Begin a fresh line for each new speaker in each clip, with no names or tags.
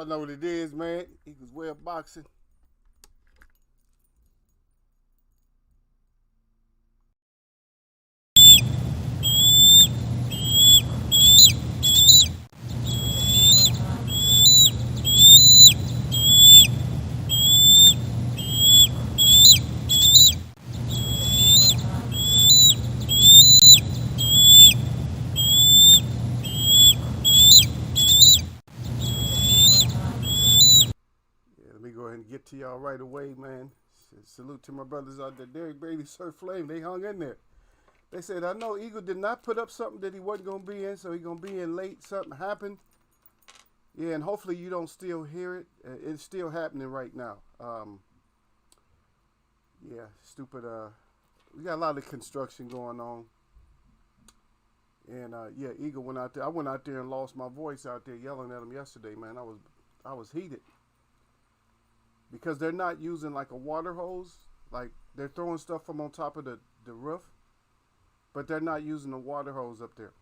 Y'all know what it is, man. Eagles Way of Boxing. Yeah, let me go ahead and get to y'all right away, man. Salute to my brothers out there. Derek Brady, Sir Flame, they hung in there. They said, I know Eagle did not put up something that he wasn't going to be in, so he's going to be in late. Something happened. Yeah, and hopefully you don't still hear it. It's still happening right now. Yeah, stupid. We got a lot of construction going on. And yeah, Eagle went out there. I went out there and lost my voice out there yelling at him yesterday, man. I was heated because they're not using like a water hose. Like they're throwing stuff from on top of the roof, but they're not using the water hose up there.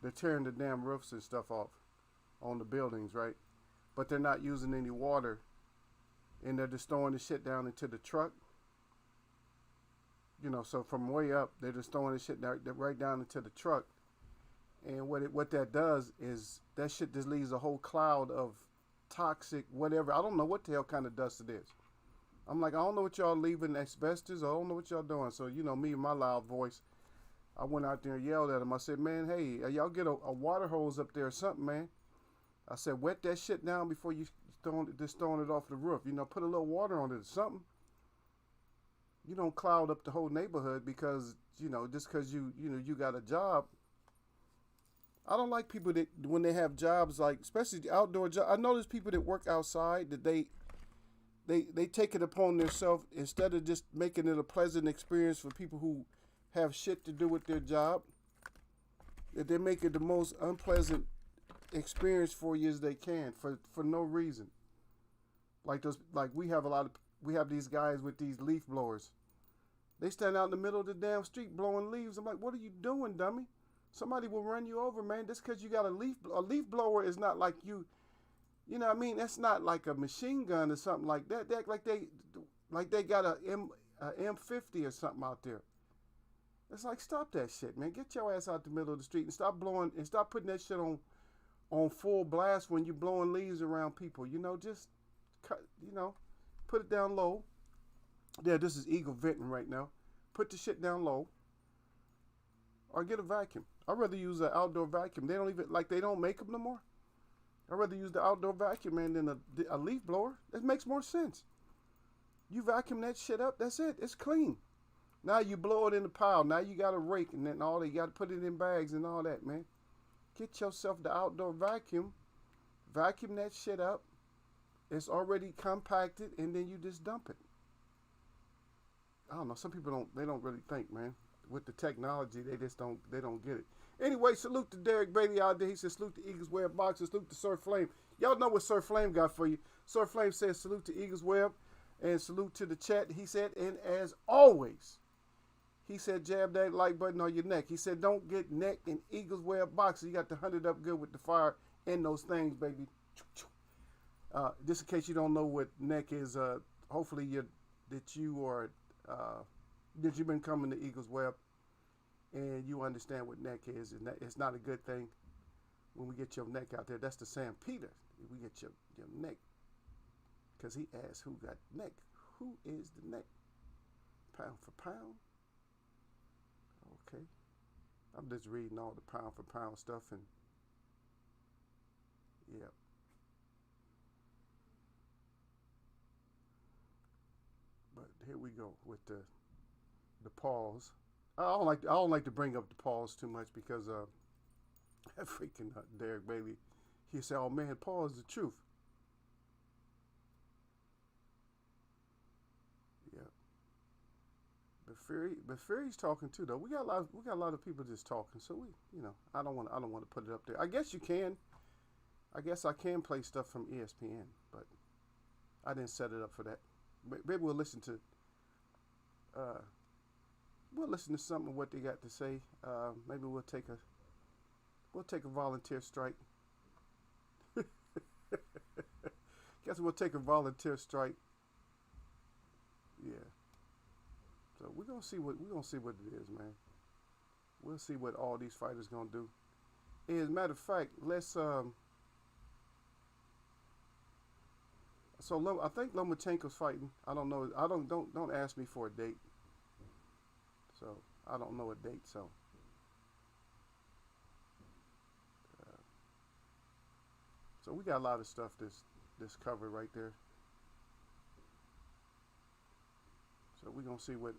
They're tearing the damn roofs and stuff off on the buildings, right? But they're not using any water, and they're just throwing the shit down into the truck. You know, so from way up, they're just throwing the shit down, right down into the truck. And what that does is that shit just leaves a whole cloud of toxic whatever. I don't know what the hell kind of dust it is. I'm like, I don't know what y'all leaving asbestos. I don't know what y'all doing. So, you know, me and my loud voice, I went out there and yelled at him. I said, man, hey, y'all get a water hose up there or something, man. I said, wet that shit down before you throwing it off the roof. You know, put a little water on it or something. You don't cloud up the whole neighborhood because, you know, just because you got a job. I don't like people that when they have jobs, like especially the outdoor job. I know there's people that work outside that they take it upon themselves instead of just making it a pleasant experience for people who have shit to do with their job, that they make it the most unpleasant experience for you as they can for no reason. Like we have these guys with these leaf blowers. They stand out in the middle of the damn street blowing leaves. I'm like, what are you doing, dummy? Somebody will run you over, man. Just because you got a leaf blower is not like you know what I mean? That's not like a machine gun or something like that. Like they got a M50 or something out there. It's like, stop that shit, man. Get your ass out the middle of the street and stop blowing and stop putting that shit on full blast when you're blowing leaves around people. You know, just cut, you know, put it down low. Yeah, this is Eagle venting right now. Put the shit down low. Or get a vacuum. I'd rather use an outdoor vacuum. They don't make them no more. I'd rather use the outdoor vacuum, man, than a leaf blower. It makes more sense. You vacuum that shit up, that's it. It's clean. Now you blow it in the pile. Now you got a rake and then all that. You got to put it in bags and all that, man. Get yourself the outdoor vacuum. Vacuum that shit up. It's already compacted, and then you just dump it. I don't know. Some people don't really think, man. With the technology, they don't get it. Anyway, salute to Derek Brady out there. He said, salute to Eagles Web Boxing. Salute to Sir Flame. Y'all know what Sir Flame got for you. Sir Flame says, salute to Eagles Web and salute to the chat. He said, and as always, he said, jab that like button on your neck. He said, don't get neck in Eagles Web Boxing. You got to hunt it up good with the fire in those things, baby. Just in case you don't know what neck is, hopefully that you've been coming to Eagles Web and you understand what neck is, and that it's not a good thing when we get your neck out there. That's the Sam Peter. We get your neck, because he asked who got neck. Who is the neck? Pound for pound. Okay, I'm just reading all the pound for pound stuff, and yeah. But here we go with the pause. I don't like to bring up the pause too much because that freaking Derek Bailey, he said, "Oh man, pause the truth." Yeah, but Fury's talking too though. We got a lot of people just talking. So I don't want to put it up there. I guess you can. I guess I can play stuff from ESPN, but I didn't set it up for that. Maybe we'll listen to. We'll listen to some of what they got to say. Maybe we'll take a volunteer strike. Guess we'll take a volunteer strike. Yeah. So we're gonna see what it is, man. We'll see what all these fighters gonna do. As a matter of fact, let's So I think Lomachenko's fighting. I don't know. I don't ask me for a date. So I don't know a date. So we got a lot of stuff this covered right there. So we're gonna see what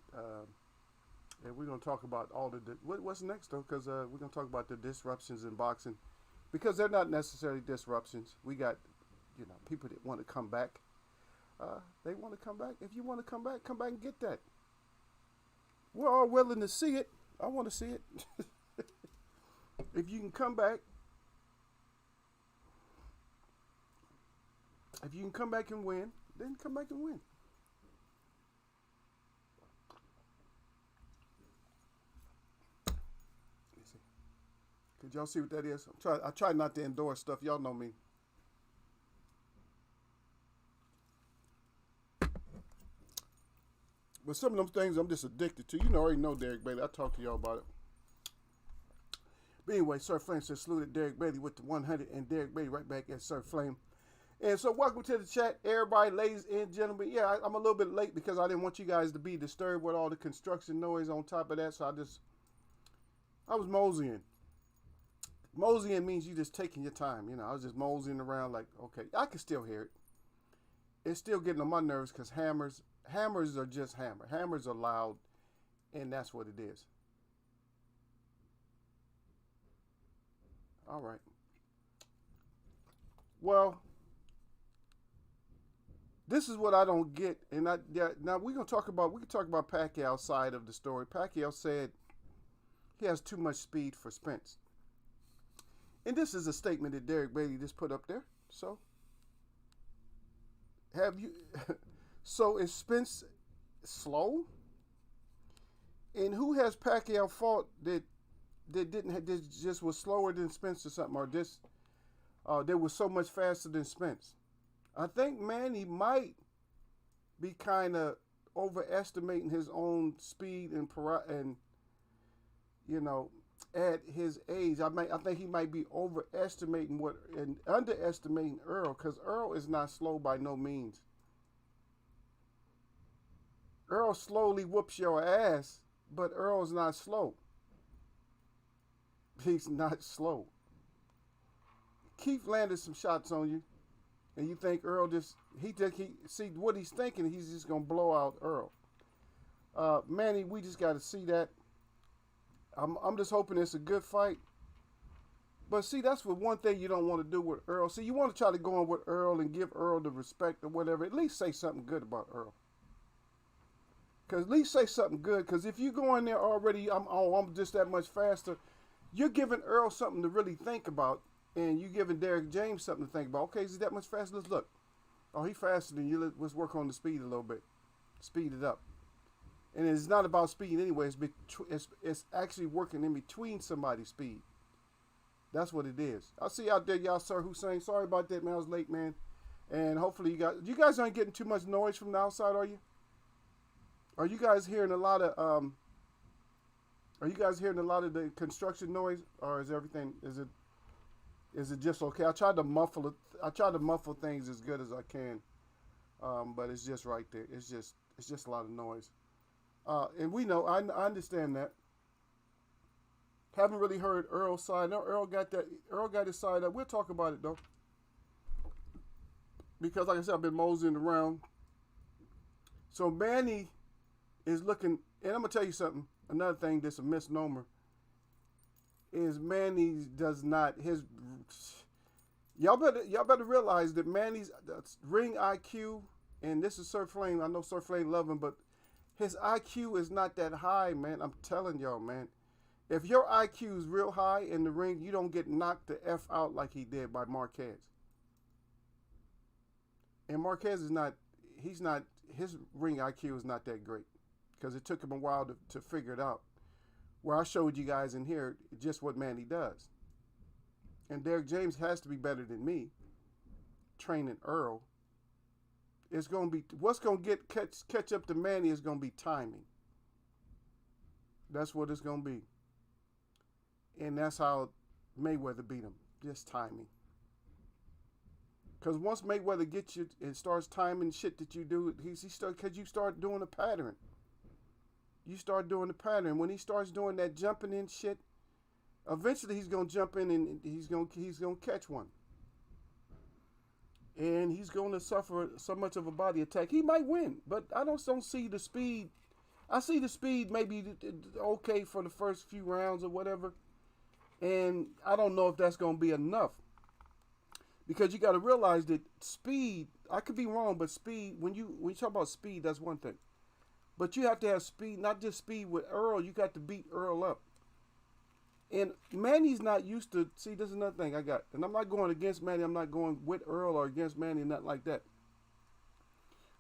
and we're gonna talk about all the what's next though, because we're gonna talk about the disruptions in boxing, because they're not necessarily disruptions. We got people that want to come back. They want to come back. If you want to come back and get that. We're all willing to see it. I want to see it. If you can come back, and win, then come back and win. Let's see. Could y'all see what that is? I try not to endorse stuff. Y'all know me. But some of them things I'm just addicted to. You already know Derek Bailey. I talked to y'all about it. But anyway, Sir Flame says saluted Derek Bailey with the 100, and Derek Bailey right back at Sir Flame. And so welcome to the chat, everybody, ladies and gentlemen. Yeah, I'm a little bit late because I didn't want you guys to be disturbed with all the construction noise on top of that. So I was moseying. Moseying means you just taking your time. I was just moseying around like, okay, I can still hear it. It's still getting on my nerves because hammers are just hammer. Hammers are loud, and that's what it is. All right. Well, this is what I don't get, and now we can talk about Pacquiao side of the story. Pacquiao said he has too much speed for Spence, and this is a statement that Derek Bailey just put up there. So, so is Spence slow? And who has Pacquiao fought that just was slower than Spence or something, or that was so much faster than Spence? I think Manny might be kind of overestimating his own speed and at his age. I think he might be overestimating and underestimating Earl, because Earl is not slow by no means. Earl slowly whoops your ass, but Earl's not slow. He's not slow. Keith landed some shots on you, and you think Earl see what he's thinking. He's just gonna blow out Earl. Manny, we just got to see that. I'm just hoping it's a good fight. But see, that's what one thing you don't want to do with Earl. See, you want to try to go on with Earl and give Earl the respect or whatever. At least say something good about Earl. Because at least say something good. Because if you go in there already, I'm just that much faster, you're giving Earl something to really think about. And you're giving Derek James something to think about. Okay, is he that much faster? Let's look. Oh, he's faster than you. Let's work on the speed a little bit. Speed it up. And it's not about speed anyway. It's actually working in between somebody's speed. That's what it is. I see out there, y'all, Sir Hussein. Sorry about that, man. I was late, man. And hopefully you guys aren't getting too much noise from the outside, are you? Are you guys hearing a lot of the construction noise, or is it just okay? I tried to muffle things as good as I can, but it's just right there. It's just a lot of noise, and we know. I understand that. Haven't really heard Earl's side. No, Earl got his side up. We'll talk about it though, because like I said, I've been moseying around. So Manny is looking, and I'm gonna tell you something. Another thing that's a misnomer is Manny does not y'all better realize that Manny's ring IQ, and this is Sir Flame. I know Sir Flame love him, but his IQ is not that high, man. I'm telling y'all, man. If your IQ is real high in the ring, you don't get knocked the F out like he did by Marquez. And Marquez his ring IQ is not that great, because it took him a while to figure it out. Where I showed you guys in here just what Manny does. And Derek James has to be better than me training Earl. It's going to be what's going to catch up to Manny is going to be timing. That's what it's going to be. And that's how Mayweather beat him. Just timing. Because once Mayweather gets you and starts timing shit that you do, because you start doing a pattern. You start doing the pattern. When he starts doing that jumping in shit, eventually he's gonna jump in and he's gonna catch one. And he's gonna suffer so much of a body attack. He might win, but I don't see the speed. I see the speed maybe okay for the first few rounds or whatever. And I don't know if that's gonna be enough. Because you got to realize that speed, I could be wrong, but speed, when you talk about speed, that's one thing. But you have to have speed, not just speed with Earl. You got to beat Earl up. And Manny's not used to, see, this is another thing I got. And I'm not going against Manny. I'm not going with Earl or against Manny, nothing like that.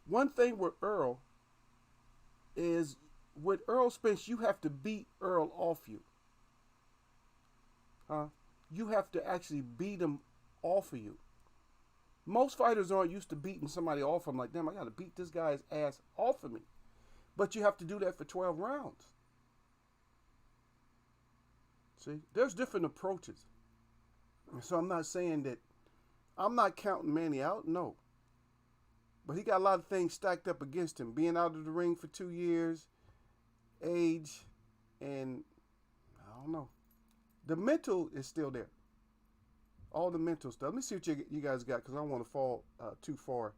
One thing with Earl is with Earl Spence, you have to beat Earl off you. You have to actually beat him off of you. Most fighters aren't used to beating somebody off. I'm like, damn, I got to beat this guy's ass off of me. But you have to do that for 12 rounds. See, there's different approaches. So I'm not saying that, I'm not counting Manny out, no. But he got a lot of things stacked up against him. Being out of the ring for 2 years, age, and I don't know. The mental is still there. All the mental stuff. Let me see what you guys got, because I don't want to fall too far.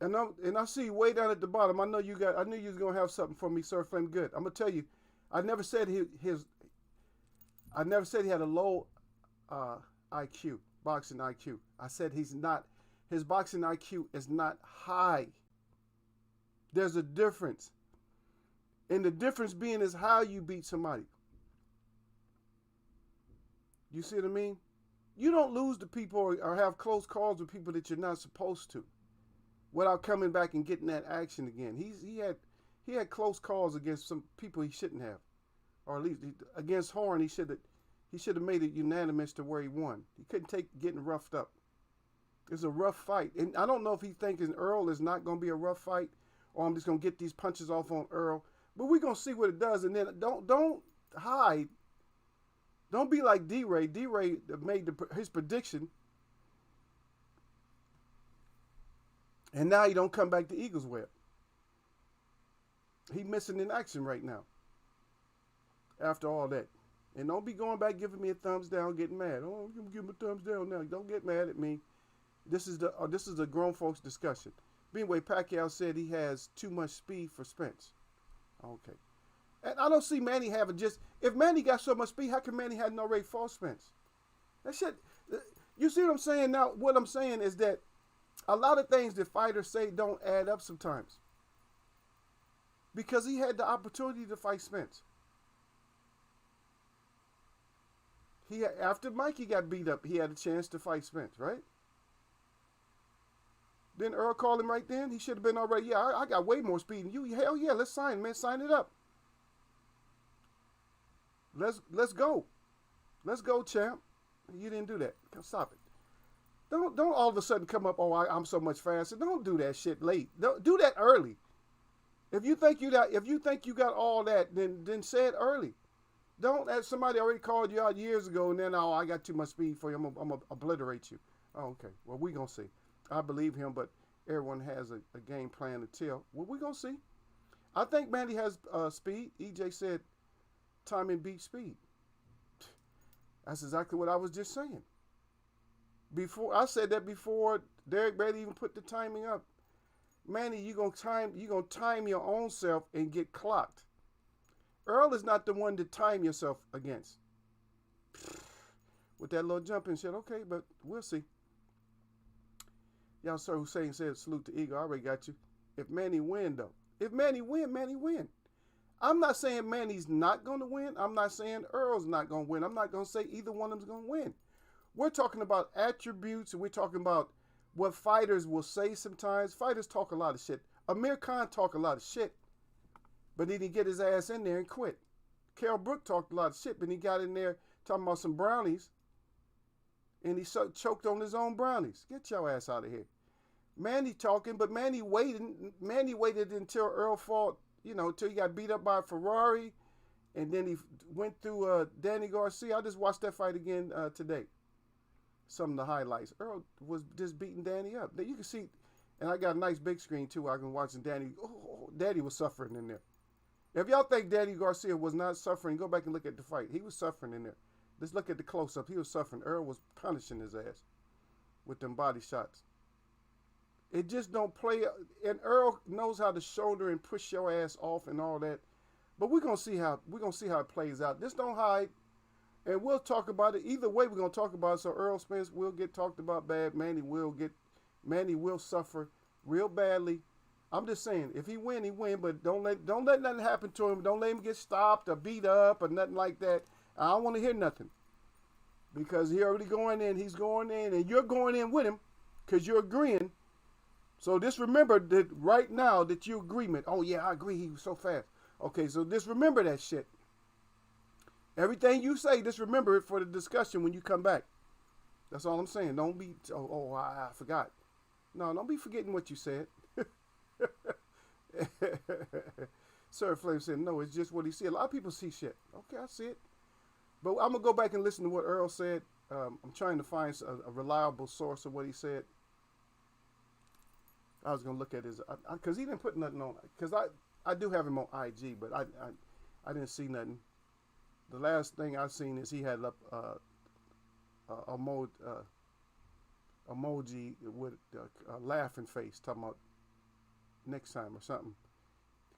And I see you way down at the bottom. I knew you was gonna have something for me, Sir Flame. Good. I'm gonna tell you. I never said he had a low IQ, boxing IQ. I said his boxing IQ is not high. There's a difference. And the difference being is how you beat somebody. You see what I mean? You don't lose to people or have close calls with people that you're not supposed to without coming back and getting that action again. He had close calls against some people he shouldn't have. Or at least against Horn, he should have made it unanimous to where he won. He couldn't take getting roughed up. It's a rough fight. And I don't know if he's thinking Earl is not going to be a rough fight, or I'm just going to get these punches off on Earl. But we're going to see what it does. And then don't hide. Don't be like D-Ray. D-Ray made his prediction. And now he don't come back to Eagles Web. He missing in action right now. After all that. And don't be going back giving me a thumbs down, getting mad. Oh, I'm giving a thumbs down now. Don't get mad at me. This is a grown folks discussion. Anyway, Pacquiao said he has too much speed for Spence. Okay. And I don't see Manny having if Manny got so much speed, how come Manny hadn't already fought Spence? That shit, you see what I'm saying now? What I'm saying is that a lot of things that fighters say don't add up sometimes. Because he had the opportunity to fight Spence. After Mikey got beat up, he had a chance to fight Spence, right? Then Earl called him right then. He should have been already, yeah, I got way more speed than you. Hell yeah, let's sign, man. Sign it up. Let's go. Let's go, champ. You didn't do that. Stop it. Don't all of a sudden come up, oh, I'm so much faster. Don't do that shit late. Don't do that early. If you think you got all that, then say it early. Don't, as somebody already called you out years ago, and then, oh, I got too much speed for you. I'm going to obliterate you. Oh, okay. Well, we're going to see. I believe him, but everyone has a game plan to tell. Well, we're going to see. I think Manny has speed. EJ said timing beats speed. That's exactly what I was just saying. I said that before Derek Bailey even put the timing up. Manny, you're gonna time your own self and get clocked. Earl is not the one to time yourself against. With that little jumping shit, okay, but we'll see. Y'all, Sir Hussein said, salute to Eagle. I already got you. If Manny win, though. If Manny win, Manny win. I'm not saying Manny's not going to win. I'm not saying Earl's not going to win. I'm not going to say either one of them's going to win. We're talking about attributes, and we're talking about what fighters will say sometimes. Fighters talk a lot of shit. Amir Khan talk a lot of shit, but he didn't get his ass in there and quit. Kell Brook talked a lot of shit, but he got in there talking about some brownies, and he choked on his own brownies. Get your ass out of here. Manny talking, but Manny waited. Manny waited until Earl fought, until he got beat up by a Ferrari, and then he went through Danny Garcia. I just watched that fight again today. Some of the highlights. Earl was just beating Danny up. Now you can see, and I got a nice big screen too. I can watch Danny. Oh, Danny was suffering in there. If y'all think Danny Garcia was not suffering, go back and look at the fight. He was suffering in there. Let's look at the close-up. He was suffering. Earl was punishing his ass with them body shots. It just don't play. And Earl knows how to shoulder and push your ass off and all that. But we're gonna see how it plays out. Just don't hide, and we'll talk about it. Either way, we're gonna talk about it. So Earl Spence will get talked about bad. Manny will suffer real badly. I'm just saying, if he win, he win. But don't let nothing happen to him. Don't let him get stopped or beat up or nothing like that. I don't want to hear nothing, because he already going in. He's going in, and you're going in with him, because you're agreeing. So just remember that right now that you agreement. Oh yeah, I agree. He was so fast. Okay, so just remember that shit. Everything you say, just remember it for the discussion when you come back. That's all I'm saying. Don't be, I forgot. No, don't be forgetting what you said. Sir Flame said, no, it's just what he said. A lot of people see shit. Okay, I see it. But I'm going to go back and listen to what Earl said. I'm trying to find a reliable source of what he said. I was going to look at his, because he didn't put nothing on, because I do have him on IG, but I didn't see nothing. The last thing I seen is he had up emoji with a laughing face, talking about next time or something,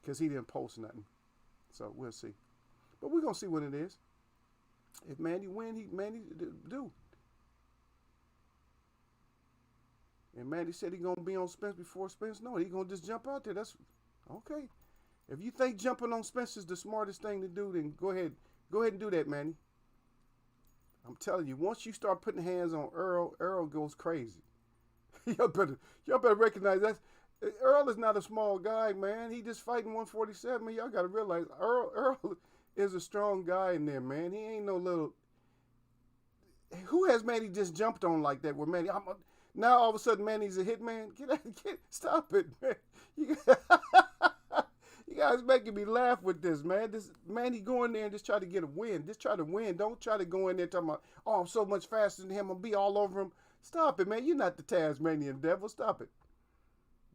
because he didn't post nothing. So we'll see. But we're going to see what it is. If Manny win, Manny do. And Manny said he going to be on Spence before Spence. No, he going to just jump out there. That's okay. If you think jumping on Spence is the smartest thing to do, then go ahead and do that, Manny. I'm telling you, once you start putting hands on Earl goes crazy. y'all better recognize that. Earl is not a small guy, man. He just fighting 147. Man, y'all got to realize Earl is a strong guy in there, man. He ain't no little. Who has Manny just jumped on like that? Where Manny, now all of a sudden Manny's a hitman. Stop it, man. You guys making me laugh with this, man. This Manny go in there and just try to get a win. Just try to win. Don't try to go in there talking about, oh, I'm so much faster than him. I'll be all over him. Stop it, man. You're not the Tasmanian devil. Stop it.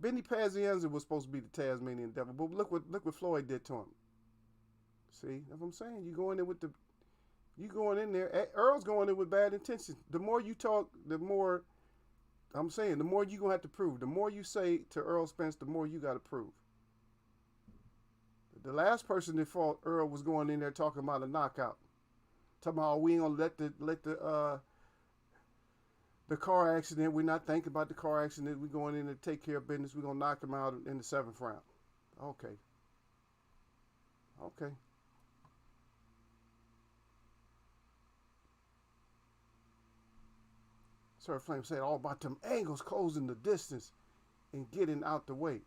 Benny Pazienza was supposed to be the Tasmanian devil, but look what Floyd did to him. See, that's what I'm saying. You going in there. Earl's going in with bad intentions. The more you talk, the more I'm saying, the more you gonna have to prove. The more you say to Earl Spence, the more you got to prove. The last person that fought Earl was going in there talking about a knockout. Talking about, oh, we ain't gonna let the car accident. We're not thinking about the car accident. We're going in to take care of business. We're gonna knock him out in the 7th round. Okay. Sir Flame said all about them angles, closing the distance and getting out the way.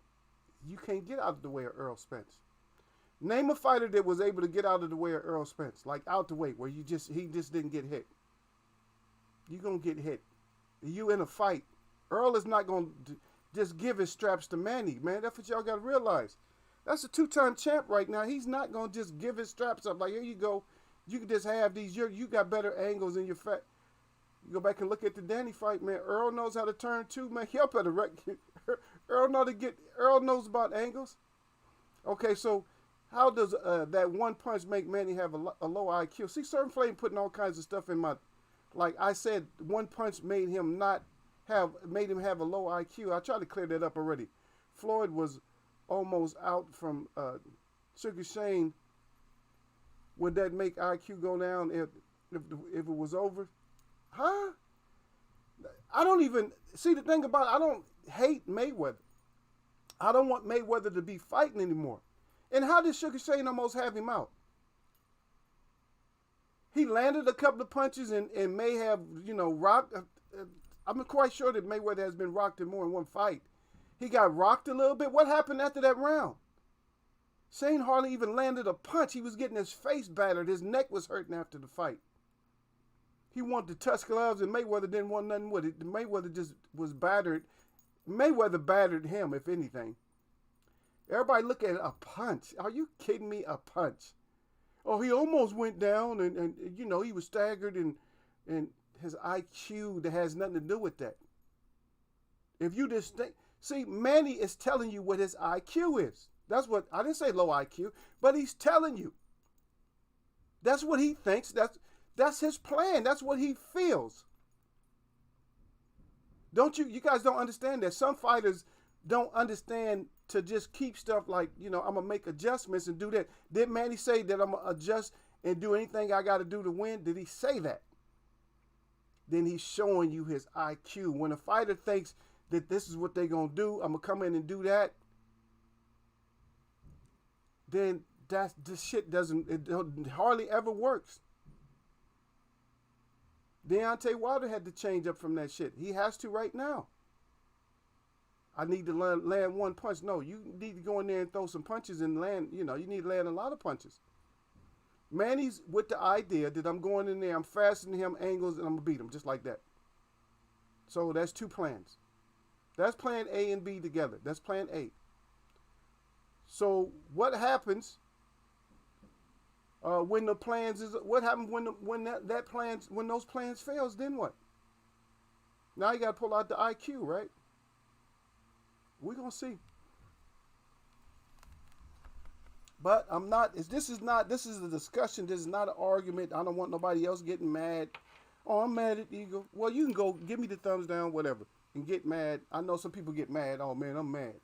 You can't get out of the way of Earl Spence. Name a fighter that was able to get out of the way of Earl Spence, like out the way, where he just didn't get hit. You're going to get hit. You in a fight. Earl is not going to just give his straps to Manny, man. That's what y'all got to realize. That's a 2-time champ right now. He's not going to just give his straps up. Like, here you go. You can just have these. You got better angles in your fat. You go back and look at the Danny fight, man. Earl knows how to turn too, man. Y'all better Earl knows about angles. Okay, so how does that one punch make Manny have a low IQ? See, Certain Flame putting all kinds of stuff in my, like I said, one punch made him have a low IQ. I tried to clear that up already. Floyd was almost out from Sugar Shane. Would that make IQ go down if it was over? Huh? I don't even see the thing about it, I don't hate Mayweather. I don't want Mayweather to be fighting anymore. And how did Sugar Shane almost have him out? He landed a couple of punches and may have, rocked. I'm quite sure that Mayweather has been rocked in more than one fight. He got rocked a little bit. What happened after that round? Shane hardly even landed a punch. He was getting his face battered. His neck was hurting after the fight. He wanted to touch gloves, and Mayweather didn't want nothing with it. Mayweather just was battered. Mayweather battered him, if anything. Everybody look at a punch. Are you kidding me? A punch. Oh, he almost went down, and you know, he was staggered, and his IQ that has nothing to do with that. If you just think, see, Manny is telling you what his IQ is. That's what, I didn't say low IQ, but he's telling you. That's what he thinks. That's his plan. That's what he feels. Don't you guys don't understand that. Some fighters don't understand to just keep stuff like, you know, I'm going to make adjustments and do that. Did Manny say that I'm going to adjust and do anything I got to do to win? Did he say that? Then he's showing you his IQ. When a fighter thinks that this is what they're going to do, I'm going to come in and do that, then this shit it hardly ever works. Deontay Wilder had to change up from that shit. He has to right now. I need to land one punch. No, you need to go in there and throw some punches and land, you know, you need to land a lot of punches. Manny's with the idea that I'm going in there, I'm fastening him angles, and I'm going to beat him just like that. So that's two plans. That's plan A and B together. That's plan A. So what happens when the plans is, what happens when those plans fails, then what? Now you got to pull out the IQ, right? We're going to see. But I'm not, this is a discussion. This is not an argument. I don't want nobody else getting mad. Oh, I'm mad at Eagle. Well, you can go give me the thumbs down, whatever, and get mad. I know some people get mad. Oh, man, I'm mad.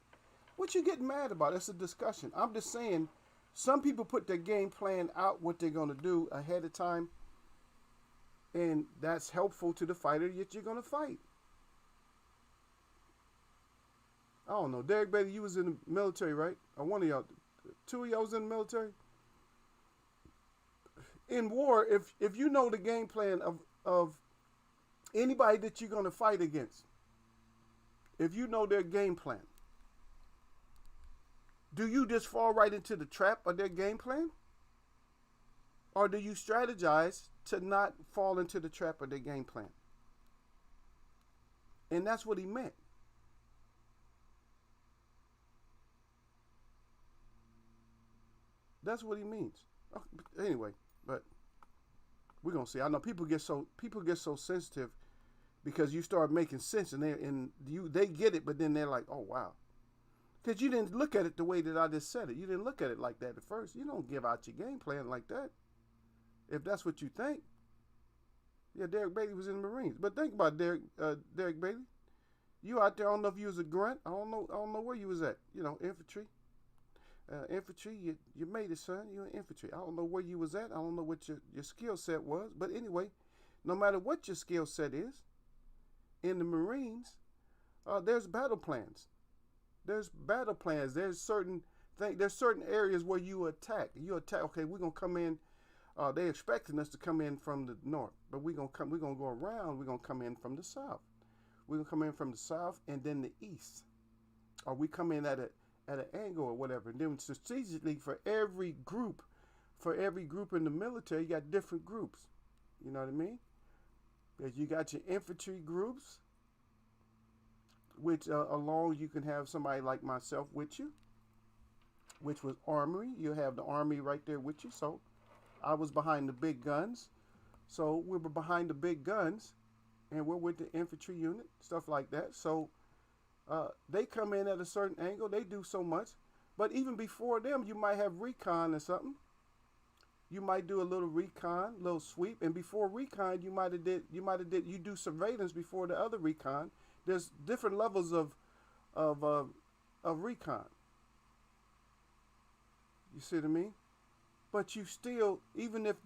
What you getting mad about? It's a discussion. I'm just saying some people put their game plan out, what they're going to do ahead of time, and that's helpful to the fighter that you're going to fight. I don't know. Derek Bailey, you was in the military, right? Or one of y'all, two of y'all was in the military? In war, if you know the game plan of anybody that you're going to fight against, if you know their game plan, do you just fall right into the trap of their game plan? Or do you strategize to not fall into the trap of their game plan? And that's what he meant. That's what he means. Anyway, but we're gonna see. I know people get so sensitive because you start making sense, and they get it, but then they're like, oh wow, because you didn't look at it the way that I just said it. You didn't look at it like that at first. You don't give out your game plan like that. If that's what you think. Yeah, Derek Bailey was in the Marines, but think about Derek Bailey. You out there? I don't know if you was a grunt. I don't know where you was at. You know, infantry. Infantry, you made it, son. You're in infantry. I don't know where you was at. I don't know what your skill set was. But anyway, no matter what your skill set is, in the Marines, there's battle plans. There's battle plans. There's certain areas where you attack. Okay, we're gonna come in. They expecting us to come in from the north, but we're gonna go around. We're gonna come in from the south. We're gonna come in from the south and then the east. Or we come in at an angle or whatever. And then strategically for every group in the military, you got different groups. You know what I mean? Because you got your infantry groups, which along you can have somebody like myself with you, which was armory. You have the army right there with you. So I was behind the big guns. So we were behind the big guns, and we're with the infantry unit, stuff like that. So they come in at a certain angle. They do so much. But even before them, you might have recon or something. You might do a little recon, little sweep. And before recon, you do surveillance before the other recon. There's different levels of recon. You see what I mean? But you still, even if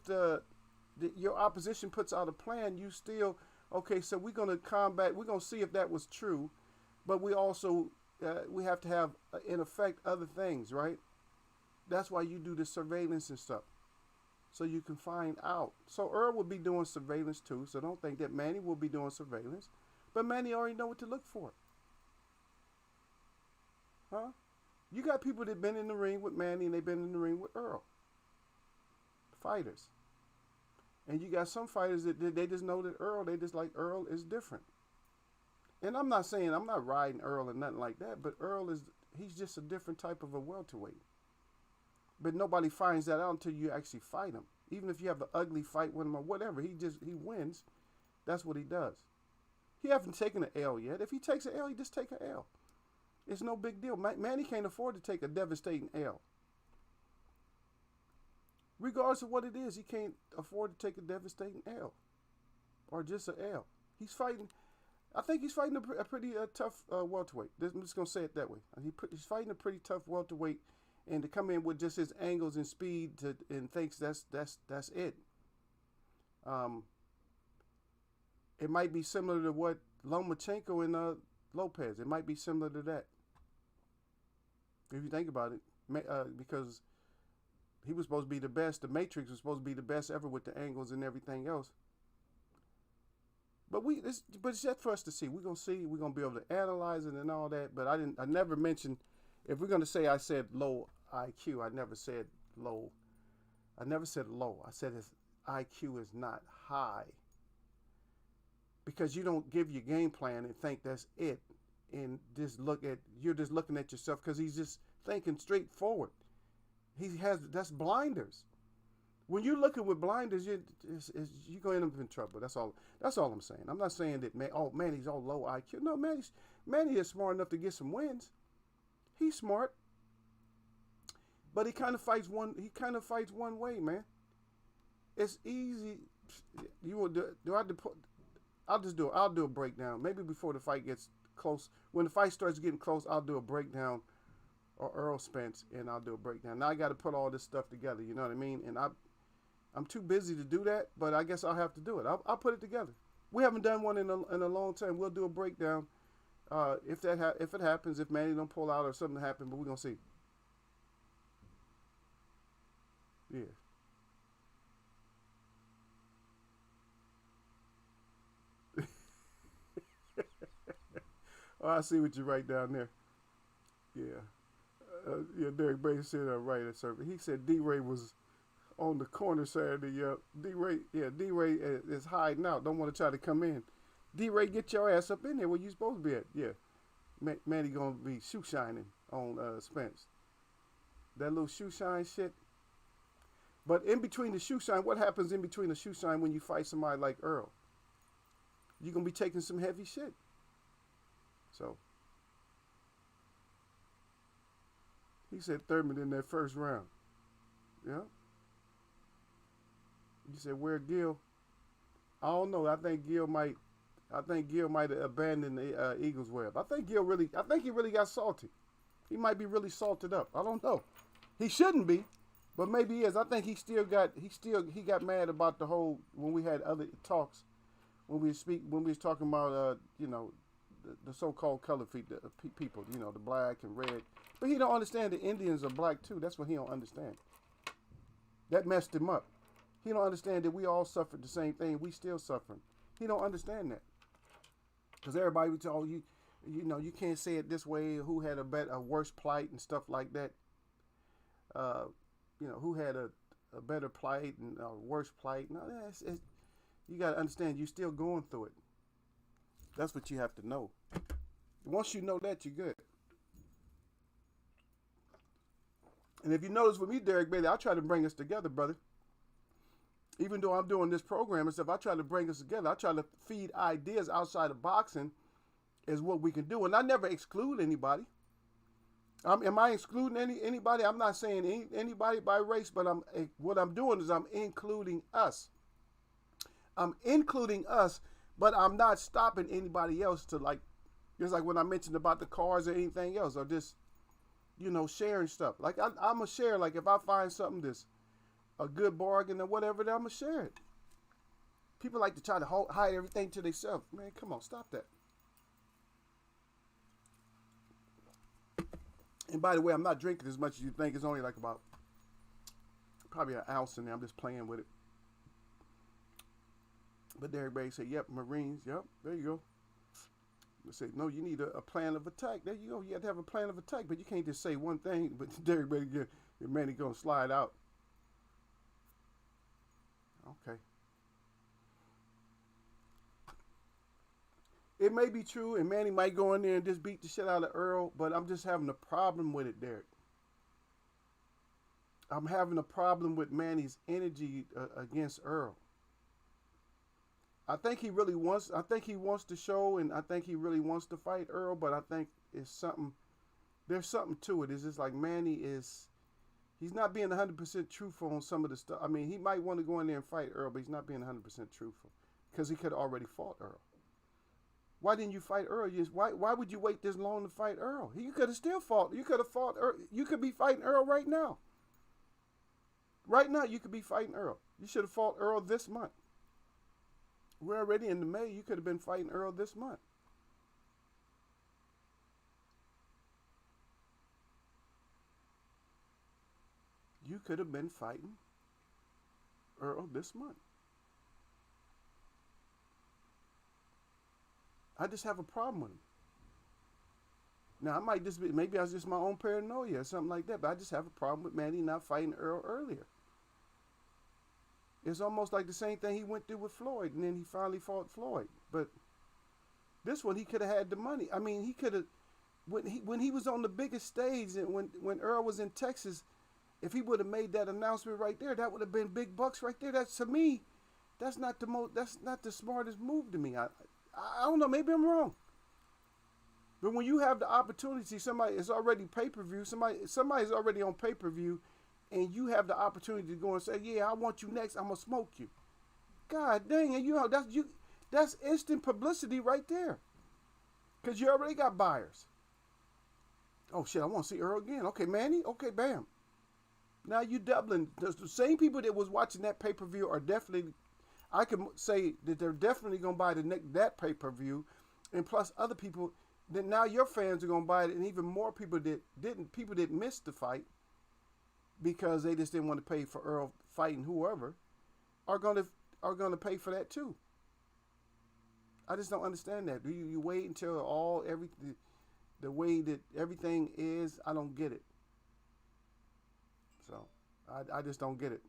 your opposition puts out a plan, you still, okay, so we're going to combat, we're going to see if that was true, but we also, we have to have, in effect, other things, right? That's why you do the surveillance and stuff, so you can find out. So Earl will be doing surveillance too, so don't think that Manny will be doing surveillance, but Manny already know what to look for. Huh? You got people that been in the ring with Manny and they've been in the ring with Earl. Fighters. And you got some fighters that they just know that Earl, they just like Earl is different. And I'm not saying I'm not riding Earl or nothing like that, but he's just a different type of a welterweight. But nobody finds that out until you actually fight him. Even if you have an ugly fight with him or whatever, he wins. That's what he does. He hasn't taken an L yet. If he takes an L, he just take an L. It's no big deal. Manny can't afford to take a devastating L. Regardless of what it is, he can't afford to take a devastating L. Or just an L. I think he's fighting a pretty tough welterweight. I'm just going to say it that way. He's fighting a pretty tough welterweight, and to come in with just his angles and speed and thinks that's it. It might be similar to what Lomachenko and Lopez. It might be similar to that. If you think about it, because he was supposed to be the best. The Matrix was supposed to be the best ever with the angles and everything else. But it's yet for us to see. We're gonna see. We're gonna be able to analyze it and all that. But I never mentioned. If we're gonna say I said low IQ, I never said low. I never said low. I said his IQ is not high. Because you don't give your game plan and think that's it, and you're just looking at yourself because he's just thinking straightforward. That's blinders. When you're looking with blinders, you're going to end up in trouble. That's all I'm saying. I'm not saying that Manny's all low IQ. No, Manny is smart enough to get some wins. He's smart, but he kind of fights one way, man. It's easy. You will do I have to put? I'll do a breakdown. Maybe before the fight gets close. When the fight starts getting close, I'll do a breakdown, or Earl Spence, and I'll do a breakdown. Now I got to put all this stuff together. You know what I mean? And I'm too busy to do that, but I guess I'll have to do it. I'll put it together. We haven't done one in a long time. We'll do a breakdown if it happens. If Manny don't pull out or something happen, but we're gonna see. Yeah. Oh, I see what you write down there. Yeah. Derek Brady said right at service. He said D-Ray was on the corner Saturday. D-Ray is hiding out. Don't want to try to come in. D-Ray, get your ass up in there where you supposed to be at. Yeah. Manny gonna be shoe shining on Spence. That little shoe shine shit. But in between the shoe shine, what happens in between the shoe shine when you fight somebody like Earl? You're gonna be taking some heavy shit. So he said Thurman in that first round. Yeah. You said where Gil? I don't know. I think Gil might have abandoned the Eagles web. I think he really got salty. He might be really salted up. I don't know. He shouldn't be, but maybe he is. I think he got mad about the whole when we had other talks when we was talking about the so-called colored people, the black and red. But he don't understand the Indians are black too. That's what he don't understand. That messed him up. He don't understand that we all suffered the same thing. We still suffering. He don't understand that. Because everybody would tell you, you can't say it this way. Who had a worse plight and stuff like that. Who had a better plight and a worse plight. No, you got to understand you're still going through it. That's what you have to know. Once you know that, you're good. And if you notice with me, Derek Bailey, I try to bring us together, brother. Even though I'm doing this program and stuff, I try to bring us together. I try to feed ideas outside of boxing is what we can do. And I never exclude anybody. Am I excluding anybody? I'm not saying anybody by race, but what I'm doing is I'm including us. I'm including us, but I'm not stopping anybody else to just like when I mentioned about the cars or anything else, or just, sharing stuff. Like I'm going to share, like if I find something that's a good bargain or whatever, then I'm going to share it. People like to try to hide everything to themselves. Man, come on, stop that. And by the way, I'm not drinking as much as you think. It's only like about probably an ounce in there. I'm just playing with it. But everybody say, yep, Marines. Yep, there you go. They say, no, you need a plan of attack. There you go. You have to have a plan of attack, but you can't just say one thing, but everybody get Manny gonna slide out. Okay. It may be true, and Manny might go in there and just beat the shit out of Earl, but I'm just having a problem with it, Derek. I'm having a problem with Manny's energy against Earl. I think he really wants. I think he wants to show, and I think he really wants to fight Earl. But I think it's something. There's something to it. It's just like Manny is. He's not being 100% truthful on some of the stuff. I mean, he might want to go in there and fight Earl, but he's not being 100% truthful because he could have already fought Earl. Why didn't you fight Earl? Why would you wait this long to fight Earl? You could have still fought. You could have fought Earl. You could be fighting Earl right now. Right now, you could be fighting Earl. You should have fought Earl this month. We're already in the May. You could have been fighting Earl this month. You could have been fighting Earl this month. I just have a problem with him. Now, I might just be, maybe I was just my own paranoia or something like that, but I just have a problem with Manny not fighting Earl earlier. It's almost like the same thing he went through with Floyd, and then he finally fought Floyd. But this one, he could have had the money. I mean, he could have, when he was on the biggest stage, and when Earl was in Texas, if he would have made that announcement right there, that would have been big bucks right there. That's, to me, that's not the smartest move to me. I don't know, maybe I'm wrong. But when you have the opportunity, somebody is already pay-per-view, somebody's already on pay-per-view, and you have the opportunity to go and say, yeah, I want you next, I'm gonna smoke you. God dang it, that's instant publicity right there. Cause you already got buyers. Oh shit, I want to see Earl again. Okay, Manny, okay, bam. Now you doubling. The same people that was watching that pay-per-view are definitely, I can say that they're definitely gonna buy that pay-per-view, and plus other people. Then now your fans are gonna buy it, and even more people that missed the fight because they just didn't want to pay for Earl fighting whoever, are gonna pay for that too. I just don't understand that. Do you wait until the way that everything is? I don't get it. So I just don't get it.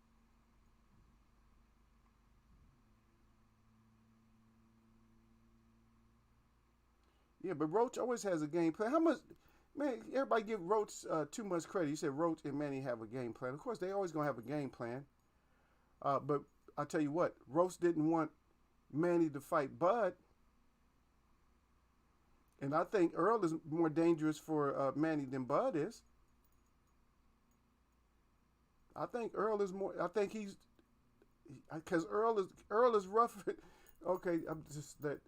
Yeah, but Roach always has a game plan. How much, man? Everybody give Roach too much credit. You said Roach and Manny have a game plan. Of course, they always gonna have a game plan. But I tell you what, Roach didn't want Manny to fight Bud, and I think Earl is more dangerous for Manny than Bud is. I think Earl is more. I think he's because Earl is rough. Okay, I'm just that.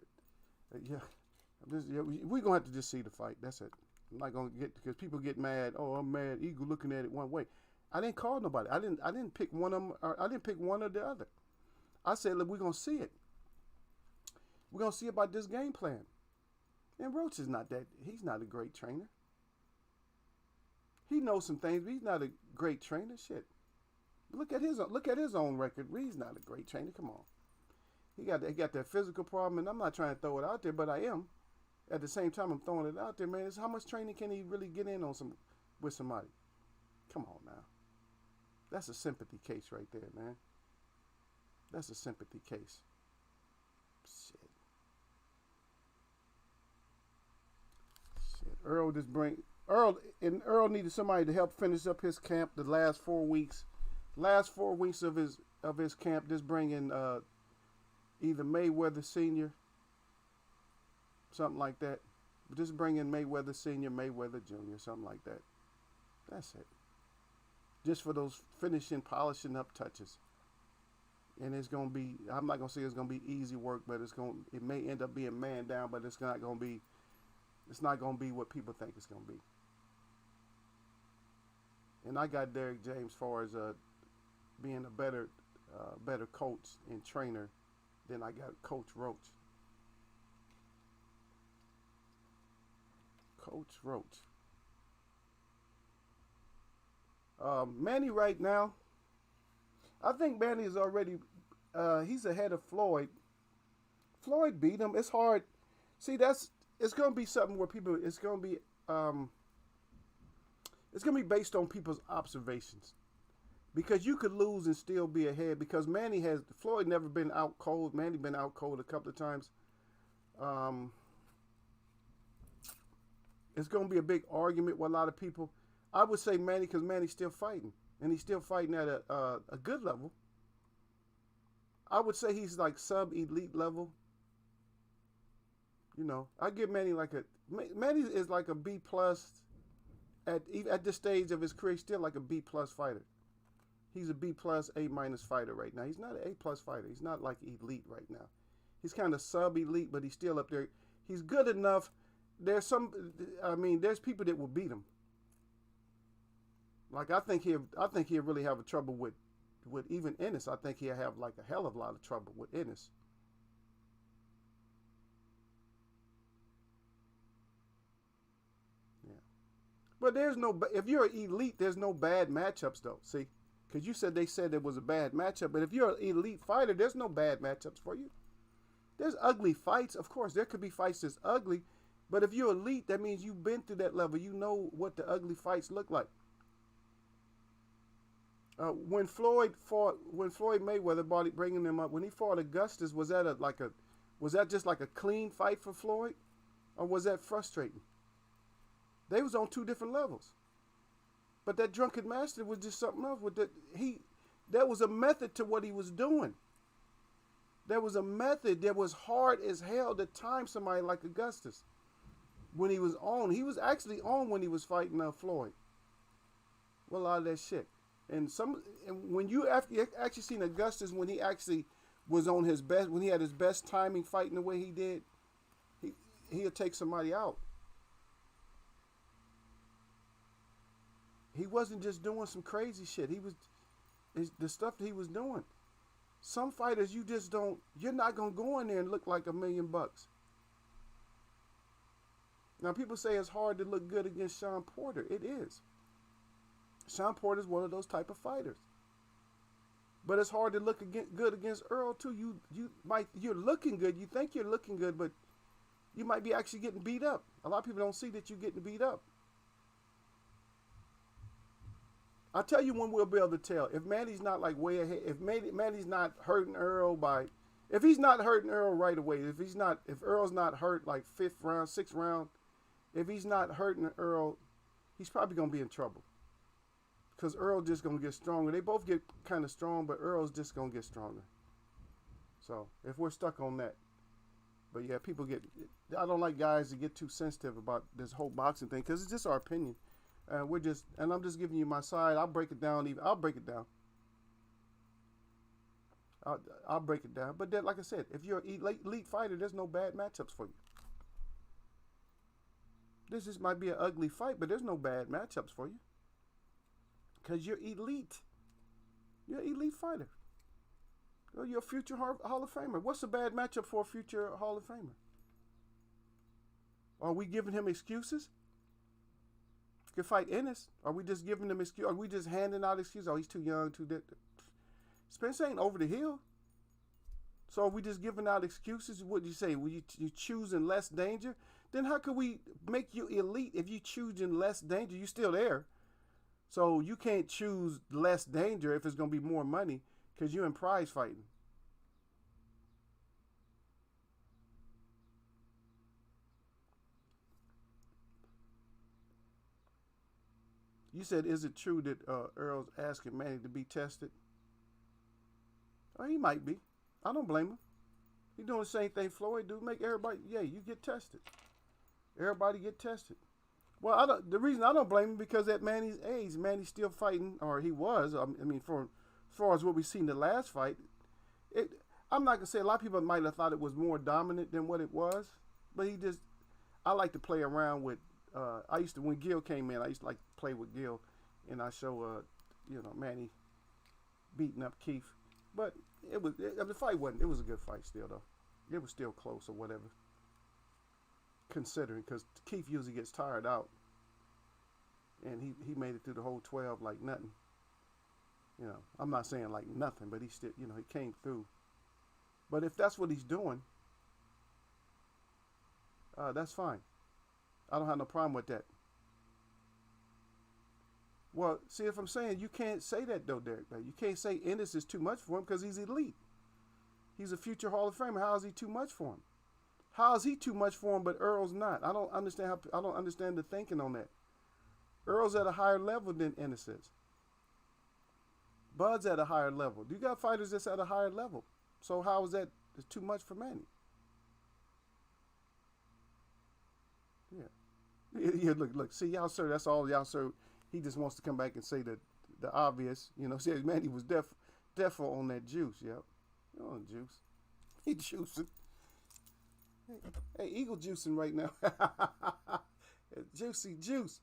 Yeah. Yeah, we're gonna have to just see the fight. That's it. I'm not gonna get because people get mad. Oh, I'm mad. Eagle looking at it one way. I didn't call nobody. I didn't pick one of them. Or I didn't pick one or the other. I said, look, we're gonna see it. We're gonna see about this game plan. And Roach is not that. He's not a great trainer. He knows some things, but he's not a great trainer. Shit. Look at his own record. He's not a great trainer. Come on. He got that physical problem, and I'm not trying to throw it out there, but I am. At the same time, I'm throwing it out there, man. It's how much training can he really get in on with somebody? Come on now. That's a sympathy case right there, man. That's a sympathy case. Shit. Earl needed somebody to help finish up his camp the last 4 weeks. Last 4 weeks of his camp, just bringing either Mayweather Senior, something like that. Just bring in Mayweather Senior, Mayweather Junior, something like that. That's it. Just for those finishing, polishing up touches. And it's gonna be. I'm not gonna say it's gonna be easy work, but it may end up being man down, but it's not gonna be. It's not gonna be what people think it's gonna be. And I got Derek James far as being a better coach and trainer than I got Coach Roach. Coach Roach. Manny right now, I think Manny is already, he's ahead of Floyd. Floyd beat him. It's hard. See, it's gonna be something where people. Um, it's gonna be based on people's observations because you could lose and still be ahead because Floyd never been out cold. Manny been out cold a couple of times. Um, it's gonna be a big argument with a lot of people. I would say Manny because Manny's still fighting and he's still fighting at a good level. I would say he's like sub elite level. You know, I give Manny Manny is like a B plus at this stage of his career. He's still like a B plus fighter. He's a B plus A minus fighter right now. He's not an A plus fighter. He's not like elite right now. He's kind of sub elite, but he's still up there. He's good enough. There's people that will beat him. Like I think he'll really have a trouble with even Ennis. I think he'll have like a hell of a lot of trouble with Ennis. Yeah. But if you're an elite, there's no bad matchups though. See, because they said it was a bad matchup. But if you're an elite fighter, there's no bad matchups for you. There's ugly fights, of course. There could be fights that's ugly, but if you're elite, that means you've been through that level. You know what the ugly fights look like. When Floyd Mayweather bringing him up, when he fought Augustus, was that just like a clean fight for Floyd, or was that frustrating? They was on two different levels. But that drunken master was just something else. There was a method to what he was doing. There was a method that was hard as hell to time somebody like Augustus. When he was on, he was actually on when he was fighting Floyd. Well, a lot of that shit. And when you actually seen Augustus when he actually was on his best, when he had his best timing fighting the way he did, he'll take somebody out. He wasn't just doing some crazy shit. The stuff that he was doing. Some fighters you're not going to go in there and look like $1 million. Now people say it's hard to look good against Shawn Porter. It is. Shawn Porter is one of those type of fighters. But it's hard to look good against Earl too. You're looking good. You think you're looking good, but you might be actually getting beat up. A lot of people don't see that you're getting beat up. I'll tell you when we'll be able to tell. If Manny's not like way ahead, if Manny's not hurting Earl if he's not hurting Earl right away, if Earl's not hurt like 5th round, 6th round, if he's not hurting Earl, he's probably going to be in trouble. Because Earl's just going to get stronger. They both get kind of strong, but Earl's just going to get stronger. So, if we're stuck on that. But yeah, I don't like guys to get too sensitive about this whole boxing thing, because it's just our opinion. And I'm just giving you my side. I'll break it down. I'll break it down. I'll break it down. But then, like I said, if you're an elite fighter, there's no bad matchups for you. This just might be an ugly fight, but there's no bad matchups for you. Because you're elite. You're an elite fighter. You're a future Hall of Famer. What's a bad matchup for a future Hall of Famer? Are we giving him excuses? He could fight Ennis. Are we just giving him excuses? Are we just handing out excuses? Oh, he's too young, too dead. Spence ain't over the hill. So are we just giving out excuses? What do you say? Will you choosing less danger? Then how could we make you elite if you choosing less danger? You're still there. So you can't choose less danger if it's going to be more money because you're in prize fighting. You said, is it true that Earl's asking Manny to be tested? Oh, he might be. I don't blame him. He's doing the same thing Floyd do. Make everybody, you get tested. Everybody get tested. Well, the reason I don't blame him because at Manny's age, Manny's still fighting, or he was. I mean, for as far as what we seen the last fight, I'm not gonna say a lot of people might have thought it was more dominant than what it was, but I like to play around with. When Gil came in, I used to like play with Gil, and I show Manny beating up Keith, but the fight wasn't. It was a good fight still though. It was still close or whatever. Considering, because Keith usually gets tired out, and he made it through the whole 12 like nothing. I'm not saying like nothing, but he still, he came through. But if that's what he's doing, That's fine. I don't have no problem with that. Well, see, if I'm saying you can't say that though, Derek, you can't say Ennis is too much for him because he's elite. He's a future Hall of Famer. How is he too much for him? How is he too much for him, but Earl's not? I don't understand how. I don't understand the thinking on that. Earl's at a higher level than Ennis is. Bud's at a higher level. You got fighters that's at a higher level. So how is that too much for Manny? Yeah. Yeah, look. See, y'all, sir, that's all y'all, sir. He just wants to come back and say the obvious. You know, see, Manny was defo on that juice, yep. On juice. He juicing. Hey, Eagle juicing right now. Juicy juice.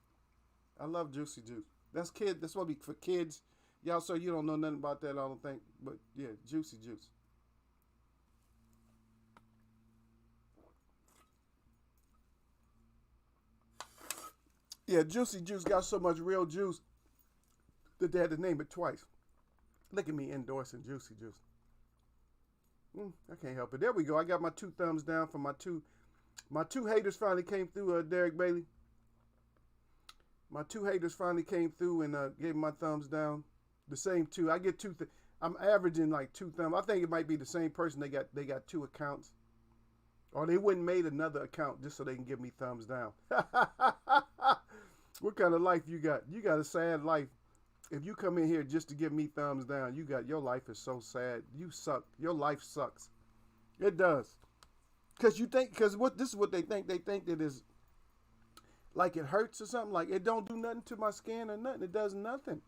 I love juicy juice. That's kid. That's what be for kids. Y'all, sir, you don't know nothing about that, I don't think. But yeah, juicy juice. Yeah, juicy juice got so much real juice that they had to name it twice. Look at me endorsing juicy juice. I can't help it. There we go. I got my 2 thumbs down for my two haters finally came through, Derek Bailey. My 2 haters finally came through and gave my thumbs down. The same 2. I get 2. I'm averaging like 2 thumbs. I think it might be the same person. They got 2 accounts, or they wouldn't made another account just so they can give me thumbs down. What kind of life you got? You got a sad life. If you come in here just to give me thumbs down, your life is so sad. You suck. Your life sucks. It does. Because this is what they think. They think that is like it hurts or something. Like it don't do nothing to my skin or nothing. It does nothing.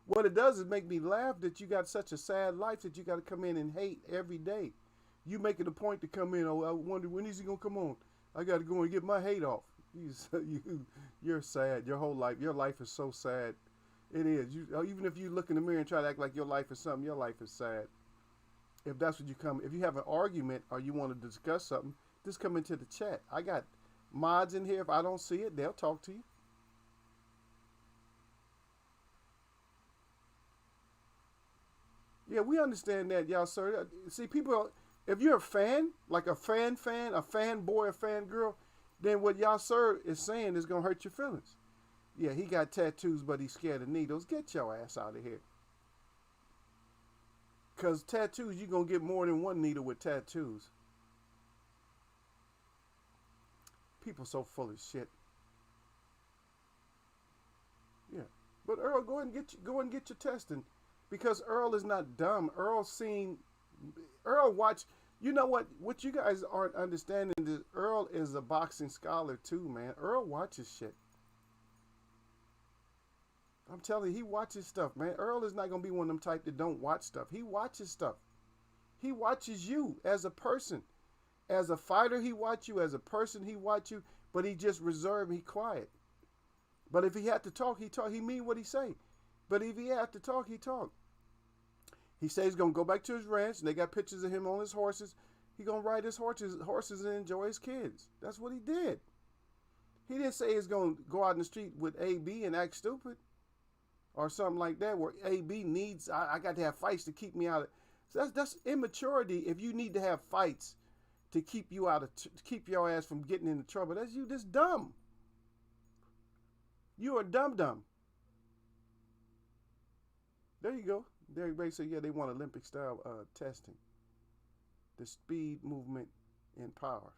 What it does is make me laugh that you got such a sad life that you got to come in and hate every day. You make it a point to come in. Oh, I wonder when is he gonna come on? I got to go and get my hate off. You're sad. Your life is so sad. It is. Even if you look in the mirror and try to act like your life is something, your life is sad. If that's what if you have an argument or you want to discuss something, just come into the chat. I got mods in here. If I don't see it, they'll talk to you. Yeah, we understand that, y'all, sir. See, people, if you're a fan, like a fanboy, a fangirl, then what y'all, sir, is saying is going to hurt your feelings. Yeah, he got tattoos, but he's scared of needles. Get your ass out of here. Because tattoos, you're going to get more than one needle with tattoos. People so full of shit. Yeah. But Earl, go ahead and get your testing. Because Earl is not dumb. Earl watch. You know what you guys aren't understanding is Earl is a boxing scholar too, man. Earl watches shit. I'm telling you, he watches stuff, man. Earl is not going to be one of them type that don't watch stuff. He watches stuff. He watches you as a person. As a fighter, he watch you. As a person, he watch you. But he just reserved, he quiet. But if he had to talk, he talk. He mean what he say. But if he had to talk, he talk. He says he's going to go back to his ranch, and they got pictures of him on his horses. He going to ride his horses and enjoy his kids. That's what he did. He didn't say he's going to go out in the street with AB and act stupid. Or something like that, where AB needs, I got to have fights to keep me out of. So that's immaturity. If you need to have fights to keep you to keep your ass from getting into trouble, that's you. That's dumb. You are dumb. There you go. Derek Bay said, yeah, they want Olympic style testing. The speed, movement, and power.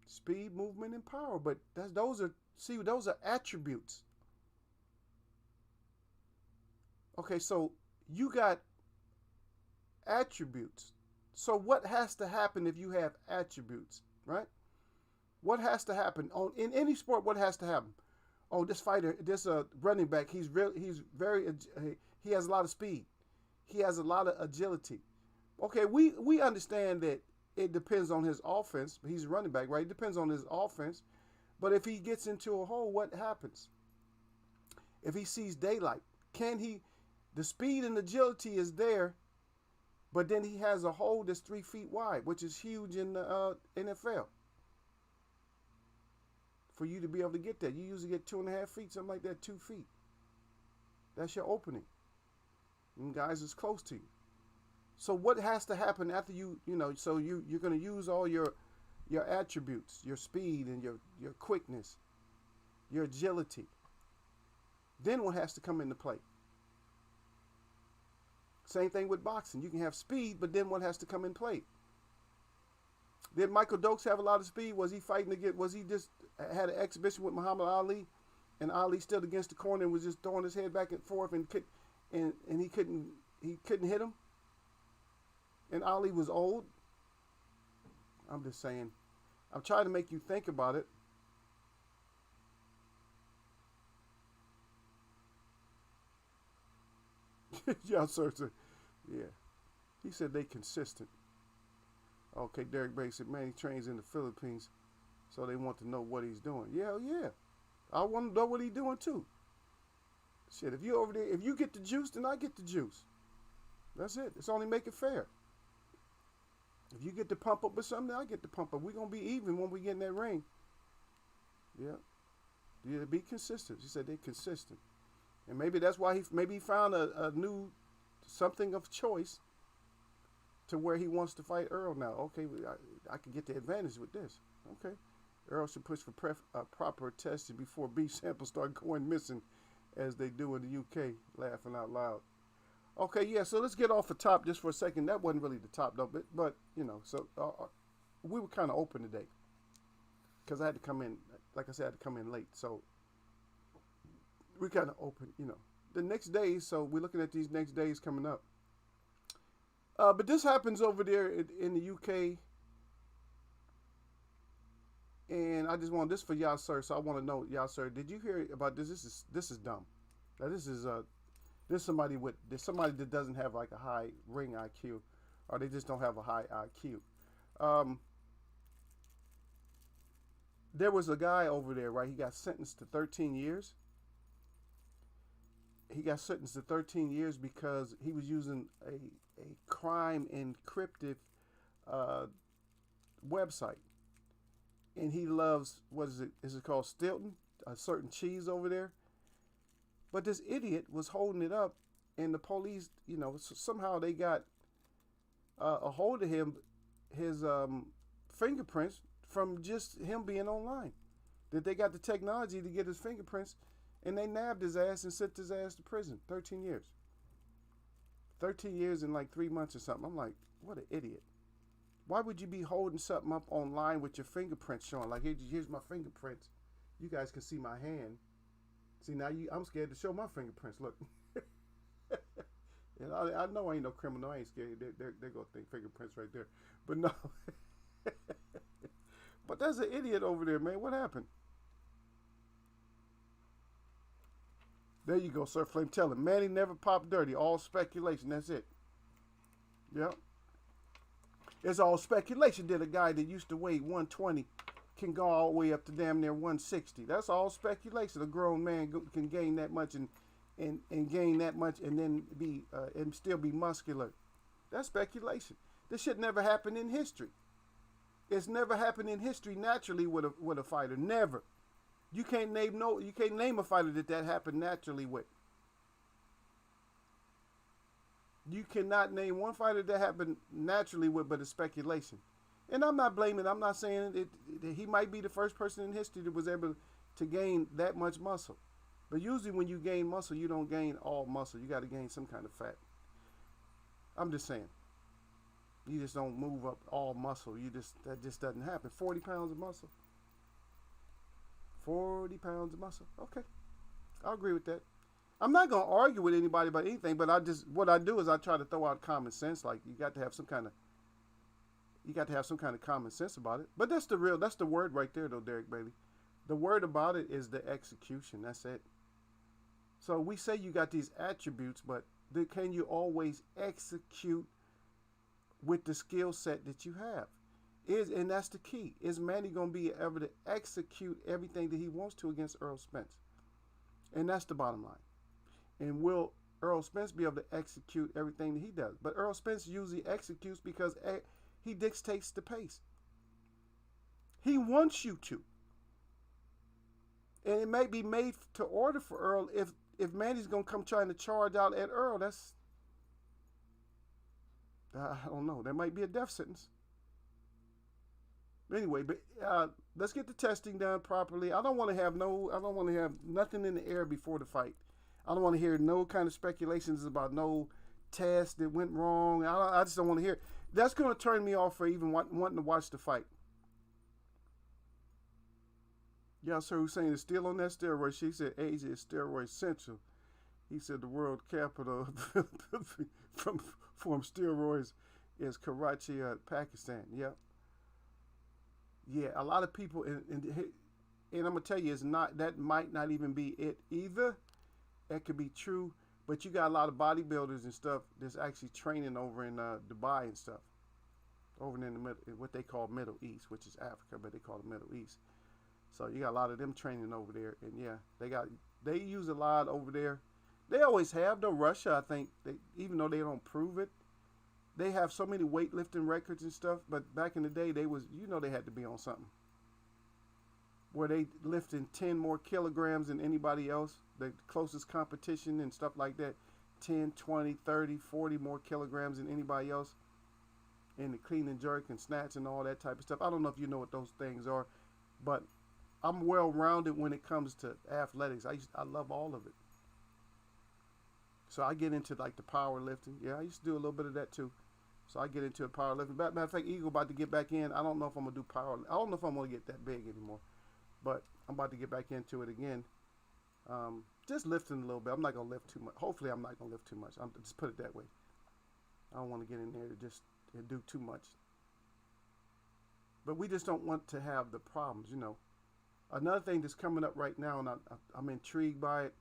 Speed, movement, and power. But those are attributes. Okay, so you got attributes. So what has to happen if you have attributes, right? What has to happen in any sport? What has to happen? Oh, this fighter, this running back, he has a lot of speed. He has a lot of agility. Okay, we understand that it depends on his offense. He's a running back, right? It depends on his offense. But if he gets into a hole, what happens? If he sees daylight, the speed and agility is there, but then he has a hole that's 3 feet wide, which is huge in the NFL. For you to be able to get that, you usually get 2.5 feet, something like that, 2 feet. That's your opening. And guys is close to you. So what has to happen after so you're going to use all your your attributes, your speed and your quickness, your agility. Then what has to come into play? Same thing with boxing. You can have speed, but then what has to come in play? Did Michael Dokes have a lot of speed? Was he fighting to get? Was he just had an exhibition with Muhammad Ali, and Ali stood against the corner and was just throwing his head back and forth and he couldn't hit him? And Ali was old. I'm just saying. I'm trying to make you think about it. Yeah, sir. Yeah. He said they consistent. Okay, Derek Bates said, man, he trains in the Philippines, so they want to know what he's doing. Yeah, yeah. I want to know what he's doing too. Shit, if you over there, if you get the juice, then I get the juice. That's it. It's only make it fair. If you get to pump up with something, I get to pump up. We're going to be even when we get in that ring. Yeah. Yeah, be consistent. He said they're consistent. And maybe that's why he found a new something of choice to where he wants to fight Earl now. Okay, I can get the advantage with this. Okay. Earl should push for proper testing before beef samples start going missing as they do in the UK. Laughing out loud. Okay, yeah, so let's get off the top just for a second. That wasn't really the top, though, but you know, so we were kind of open today because I had to come in, like I said, I had to come in late. So we kind of open, you know. The next days, so we're looking at these next days coming up. But this happens over there in the UK. And I just want this for y'all, sir. So I want to know, y'all, sir, did you hear about this? This is dumb. Now, this is somebody that doesn't have like a high ring IQ, or they just don't have a high IQ. There was a guy over there, right? He got sentenced to 13 years. He got sentenced to 13 years because he was using a crime encrypted website. And he loves, what is it? Is it called Stilton? A certain cheese over there. But this idiot was holding it up, and the police, you know, somehow they got a hold of him, his fingerprints from just him being online. That they got the technology to get his fingerprints, and they nabbed his ass and sent his ass to prison. 13 years. 13 years in like 3 months or something. I'm like, what an idiot. Why would you be holding something up online with your fingerprints showing? Like, here's my fingerprints. You guys can see my hand. See, now I'm scared to show my fingerprints. Look. And I know I ain't no criminal. I ain't scared. They're going to think fingerprints right there. But no. But there's an idiot over there, man. What happened? There you go, Sir Flame. Tell him. Manny never popped dirty. All speculation. That's it. Yep. It's all speculation that a guy that used to weigh 120 can go all the way up to damn near 160. That's all speculation. A grown man can gain that much and gain that much and then be and still be muscular. That's speculation. This shit never happened in history. It's never happened in history naturally with a fighter. Never. You can't name a fighter that happened naturally with. You cannot name one fighter that happened naturally with, but it's speculation. And I'm not blaming. I'm not saying that he might be the first person in history that was able to gain that much muscle. But usually when you gain muscle, you don't gain all muscle. You got to gain some kind of fat. I'm just saying. You just don't move up all muscle. That just doesn't happen. 40 pounds of muscle. 40 pounds of muscle. Okay. I'll agree with that. I'm not going to argue with anybody about anything, but what I do is I try to throw out common sense. Like, you got to have some kind of common sense about it. But that's the word right there, though, Derek Bailey. The word about it is the execution. That's it. So we say you got these attributes, but can you always execute with the skill set that you have? And that's the key. Is Manny going to be able to execute everything that he wants to against Earl Spence? And that's the bottom line. And will Earl Spence be able to execute everything that he does? But Earl Spence usually executes because he dictates the pace. He wants you to. And it may be made to order for Earl. If Manny's going to come trying to charge out at Earl, I don't know. There might be a death sentence. Anyway, but let's get the testing done properly. I don't want to have nothing in the air before the fight. I don't want to hear no kind of speculations about no test that went wrong. I just don't want to hear. That's going to turn me off for even wanting to watch the fight. Yasser Hussein is still on that steroid. She said Asia is steroid central. He said the world capital from steroids is Karachi, Pakistan. Yep. Yeah, a lot of people, and I'm gonna tell you, that might not even be it either. That could be true, but you got a lot of bodybuilders and stuff that's actually training over in Dubai and stuff, over in the middle, what they call Middle East, which is Africa, but they call it Middle East. So you got a lot of them training over there, and yeah, they use a lot over there. They always have, though. Russia, I think, even though they don't prove it, they have so many weightlifting records and stuff. But back in the day, they had to be on something where they lifting 10 more kilograms than anybody else. The closest competition and stuff like that, 10, 20, 30, 40 more kilograms than anybody else. In the clean and jerk and snatch and all that type of stuff. I don't know if you know what those things are, but I'm well-rounded when it comes to athletics. I love all of it. So I get into like the powerlifting. Yeah, I used to do a little bit of that too. So I get into powerlifting. Matter of fact, Eagle about to get back in. I don't know if I'm gonna do power. I don't know if I'm gonna get that big anymore, but I'm about to get back into it again. Just lifting a little bit. I'm not gonna lift too much. Hopefully, I'm not gonna lift too much. Just put it that way. I don't want to get in there to just do too much. But we just don't want to have the problems, you know. Another thing that's coming up right now, and I'm intrigued by it,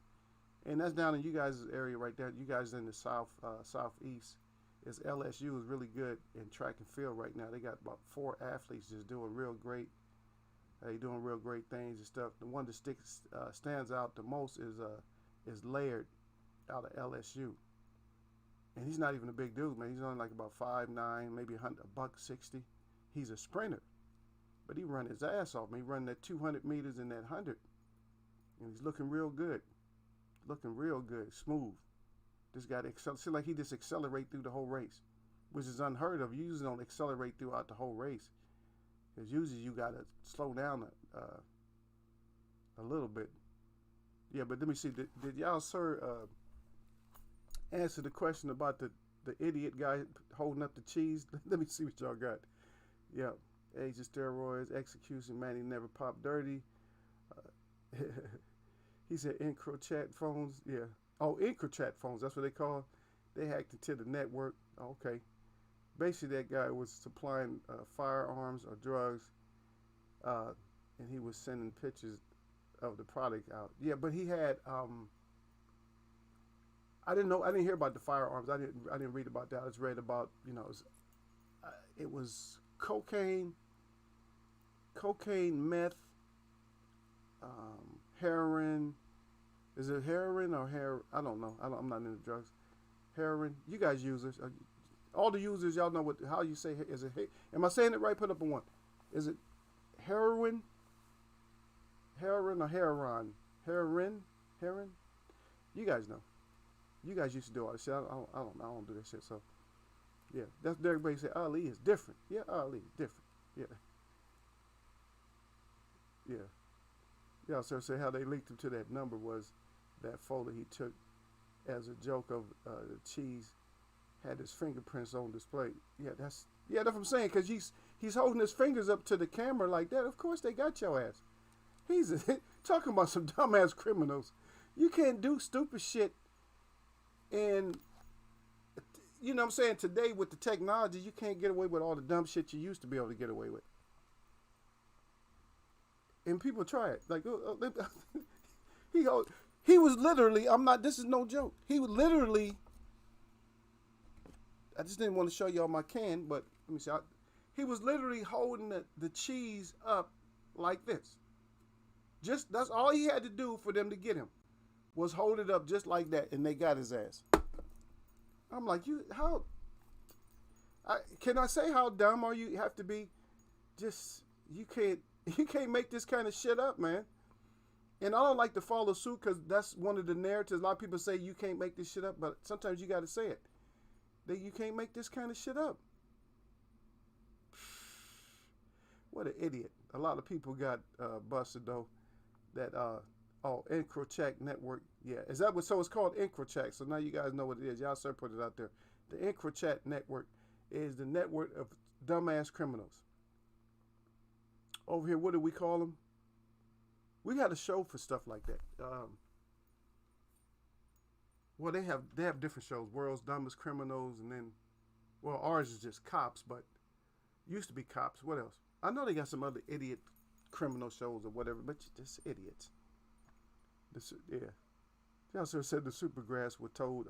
and that's down in you guys' area right there. You guys in the southeast, is LSU is really good in track and field right now. They got about 4 athletes just doing real great. They doing real great things and stuff. The one that stands out the most is Laird out of LSU, and he's not even a big dude, man. He's only like about 5'9", maybe $160. He's a sprinter, but he run his ass off. He run that 200 meters and that 100, and he's looking real good. Looking real good, smooth. This guy seems like he just accelerate through the whole race, which is unheard of. You usually don't accelerate throughout the whole race, because usually you gotta slow down a little bit. Yeah, but let me see. Did y'all, sir, answer the question about the idiot guy holding up the cheese? Let me see what y'all got. Yeah, age of steroids, execution. Man, he never popped dirty. He said EncroChat phones. Yeah. Oh, EncroChat phones. That's what they call. They hacked into the network. Okay. Basically, that guy was supplying firearms or drugs, and he was sending pictures of the product out. Yeah, but he had. I didn't know. I didn't hear about the firearms. I didn't read about that. I just read about, you know, it was cocaine, meth, heroin. Is it heroin or hair? I don't know. I'm not into drugs. Heroin. You guys users, all the users, y'all know how you say. Is it? Am I saying it right? Put up a 1. Is it heroin? Heroin or heroin? Heroin. You guys know. You guys used to do all this shit. I don't know. I don't do that shit. So yeah, that's what everybody say. Ali is different. Yeah, Ali is different. Yeah. Yeah. Yeah, so say how they linked him to that number was that photo he took as a joke of the cheese had his fingerprints on display. Yeah, that's what I'm saying, because he's holding his fingers up to the camera like that. Of course they got your ass. He's talking about some dumbass criminals. You can't do stupid shit, and you know what I'm saying, today with the technology, you can't get away with all the dumb shit you used to be able to get away with. And people try it. Like, he was literally, this is no joke. He was literally, I just didn't want to show y'all my can, but let me see. He was literally holding the cheese up like this. That's all he had to do for them to get him, was hold it up just like that, and they got his ass. I'm like, can I say how dumb are you have to be? You can't make this kind of shit up, man. And I don't like to follow suit, because that's one of the narratives. A lot of people say you can't make this shit up, but sometimes you got to say it. That you can't make this kind of shit up. What an idiot. A lot of people got busted though. That oh, Encrocheck Network. Yeah, is that what? So it's called Encrocheck. So now you guys know what it is. Y'all sir put it out there. The Encrocheck Network is the network of dumbass criminals. Over here, what do we call them? We got a show for stuff like that. Well, they have different shows. World's Dumbest Criminals, and then, well, ours is just cops, but used to be cops. What else? I know they got some other idiot criminal shows or whatever, but just idiots. Yeah. They also said the Supergrass were told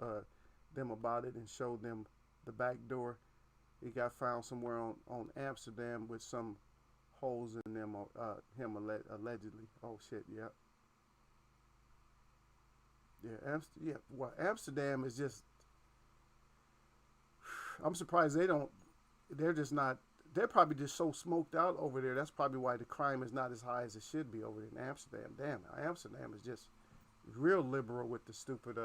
them about it and showed them the back door. It got found somewhere on Amsterdam with some holes in them. Him allegedly. Oh shit. Yeah. Yeah. Well, Amsterdam is just. I'm surprised they don't. They're just not. They're probably just so smoked out over there. That's probably why the crime is not as high as it should be over there in Amsterdam. Damn, Amsterdam is just real liberal with the stupid.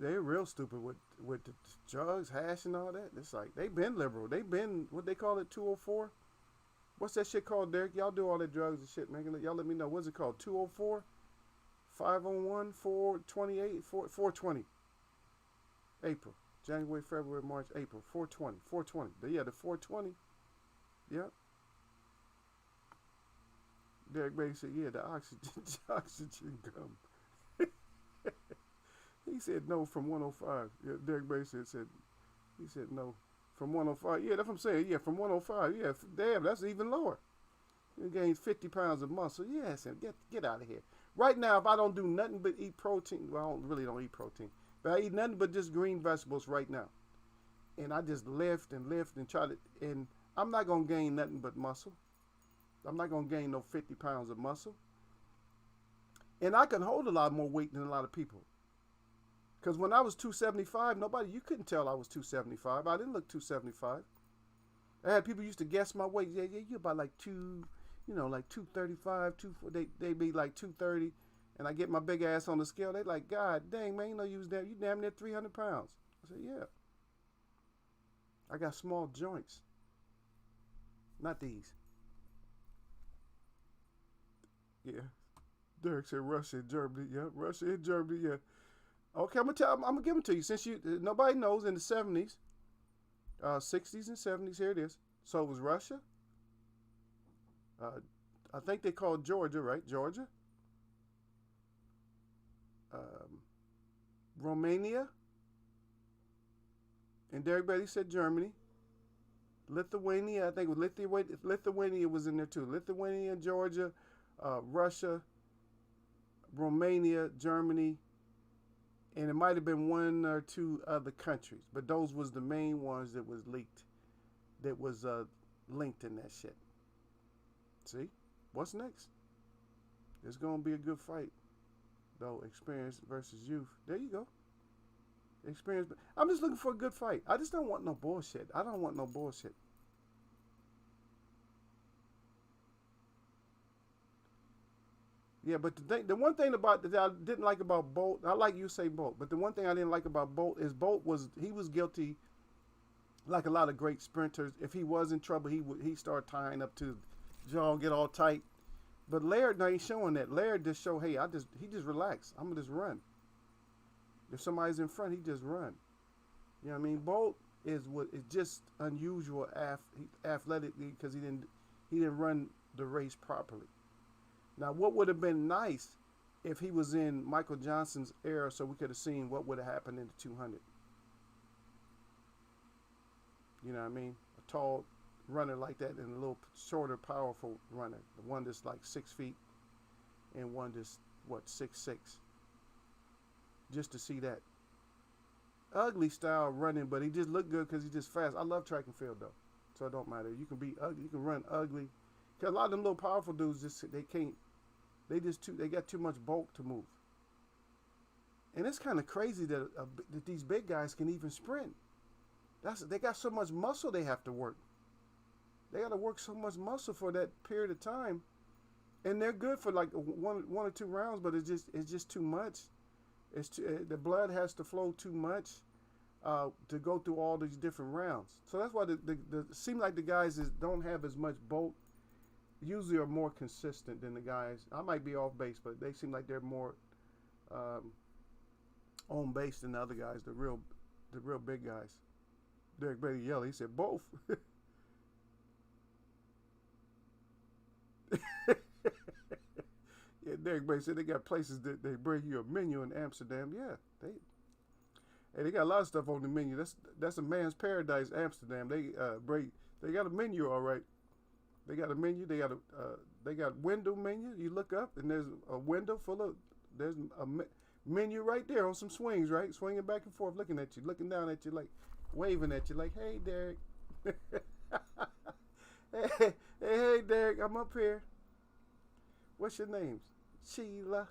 They're real stupid with the drugs, hash, and all that. It's like they've been liberal. They've been what they call it, 204. What's that shit called, Derek? Y'all do all that drugs and shit, man. Y'all let me know. What's it called? 204, 501, 428, 420. April. January, February, March, April, 420, 420. Yeah, the 420. Yeah. Derek Bailey said, yeah, the oxygen gum. He said no from 105. Yeah, Derek Bailey said he said no from 105. Yeah, that's what I'm saying. Yeah, from 105. Yeah, damn, that's even lower. You gained 50 pounds of muscle. Yes, and get out of here. Right now, if I don't do nothing but eat protein, well, I don't eat protein. But I eat nothing but just green vegetables right now. And I just lift and try to, and I'm not going to gain nothing but muscle. I'm not going to gain no 50 pounds of muscle. And I can hold a lot more weight than a lot of people. Because when I was 275, you couldn't tell I was 275. I didn't look 275. I had people used to guess my weight. Yeah, you're about like like 235, they be like 230. And I get my big ass on the scale. They like, God dang, man, you damn near 300 pounds. I said, yeah. I got small joints. Not these. Yeah. Derek said Russia and Germany. Yeah, Russia and Germany, yeah. Okay, I'm gonna give them to you. Since nobody knows in the 70s, 60s and 70s, here it is. So it was Russia. I think they called Georgia, right? Georgia. Romania, and everybody said Germany. Lithuania, I think Lithuania was in there too. Lithuania, Georgia, Russia, Romania, Germany, and it might have been one or two other countries, but those was the main ones that was leaked, that was linked in that shit. See, what's next? It's gonna be a good fight. Though, experience versus youth. There you go. Experience. I'm just looking for a good fight. I just don't want no bullshit. I don't want no bullshit. Yeah, but the one thing about that I didn't like about Bolt, I like Usain Bolt, but the one thing I didn't like about Bolt is he was guilty, like a lot of great sprinters. If he was in trouble, he start tying up to jaw, get all tight. But Laird ain't showing that. Laird just show, hey, he just relax. I'm gonna just run. If somebody's in front, he just run. You know what I mean? Bolt is just unusual athletically because he didn't run the race properly. Now, what would have been nice if he was in Michael Johnson's era, so we could have seen what would have happened in the 200. You know what I mean? A tall runner like that and a little shorter, powerful runner. The one that's like 6 feet and one that's, 6'6". Just to see that. Ugly style running, but he just looked good because he's just fast. I love track and field though, so it don't matter. You can be ugly, you can run ugly. Because a lot of them little powerful dudes they can't. They got too much bulk to move. And it's kind of crazy that these big guys can even sprint. They got so much muscle they have to work. They got to work so much muscle for that period of time, and they're good for like one or two rounds, but it's just too much. The blood has to flow too much. to go through all these different rounds. So that's why the seem like the guys don't have as much bolt. Usually are more consistent than the guys. I might be off base, but they seem like they're more um, on base than the other guys, the real big guys. Derek Brady yelled. He said both. Yeah, Derek Brady said they got places that they bring you a menu in Amsterdam. Yeah, they got a lot of stuff on the menu. That's a man's paradise, Amsterdam. They got a menu, all right. They got a menu. They got window menu. You look up and there's a window full of there's a menu right there on some swings, right, swinging back and forth, looking at you, looking down at you, like waving at you, like, hey, Derek. Hey, Derek, I'm up here. What's your name? Sheila.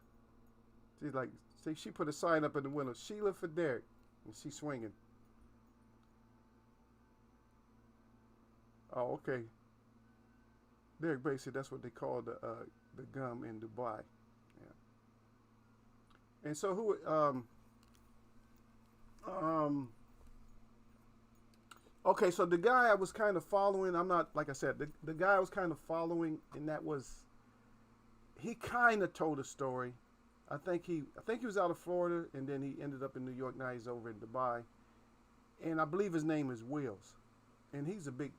She's like, see, she put a sign up in the window, Sheila for Derek, and she's swinging. Oh, okay. Derek Bay said that's what they call the gum in Dubai. Yeah. And so okay, so the guy I was kind of following, I'm not, like I said, the guy I was kind of following, and that was, he kind of told a story. I think he was out of Florida, and then he ended up in New York. Now he's over in Dubai, and I believe his name is Wills, and he's a big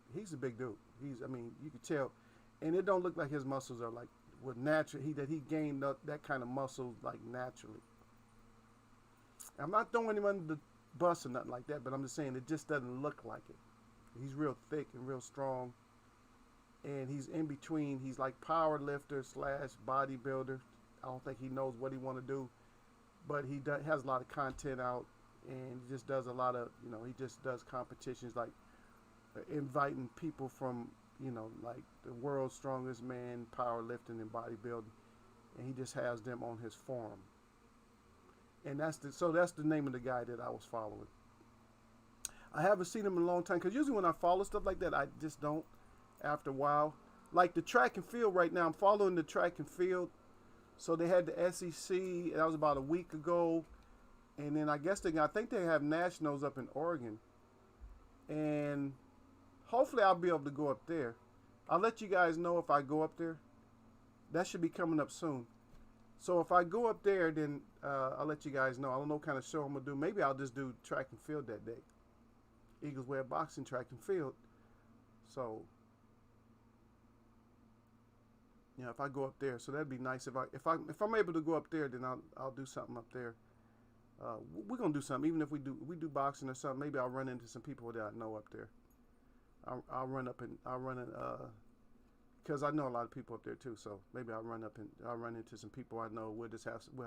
dude. I mean, you could tell, and it don't look like his muscles are like were natural. He gained that kind of muscle like naturally. I'm not throwing him under the bus or nothing like that, but I'm just saying it just doesn't look like it. He's real thick and real strong, and he's in between. He's like power lifter / bodybuilder. I don't think he knows what he want to do, but he has a lot of content out, and he just does a lot of, he just does competitions like inviting people from, like the world's strongest man, powerlifting and bodybuilding, and he just has them on his forum. And that's the name of the guy that I was following. I haven't seen him in a long time, because usually when I follow stuff like that, I just don't after a while. Like the track and field right now, I'm following the track and field. So they had the SEC, that was about a week ago. And then I think they have nationals up in Oregon. And hopefully I'll be able to go up there. I'll let you guys know if I go up there. That should be coming up soon. So if I go up there, then I'll let you guys know. I don't know what kind of show I'm going to do. Maybe I'll just do track and field that day. Eagles Way of Boxing, track and field. So, if I go up there, so that'd be nice. If I'm able to go up there, then I'll do something up there. We're gonna do something, even if we do boxing or something. Maybe I'll run into some people that I know up there. I'll run in because I know a lot of people up there too. So maybe I'll run into some people I know. We'll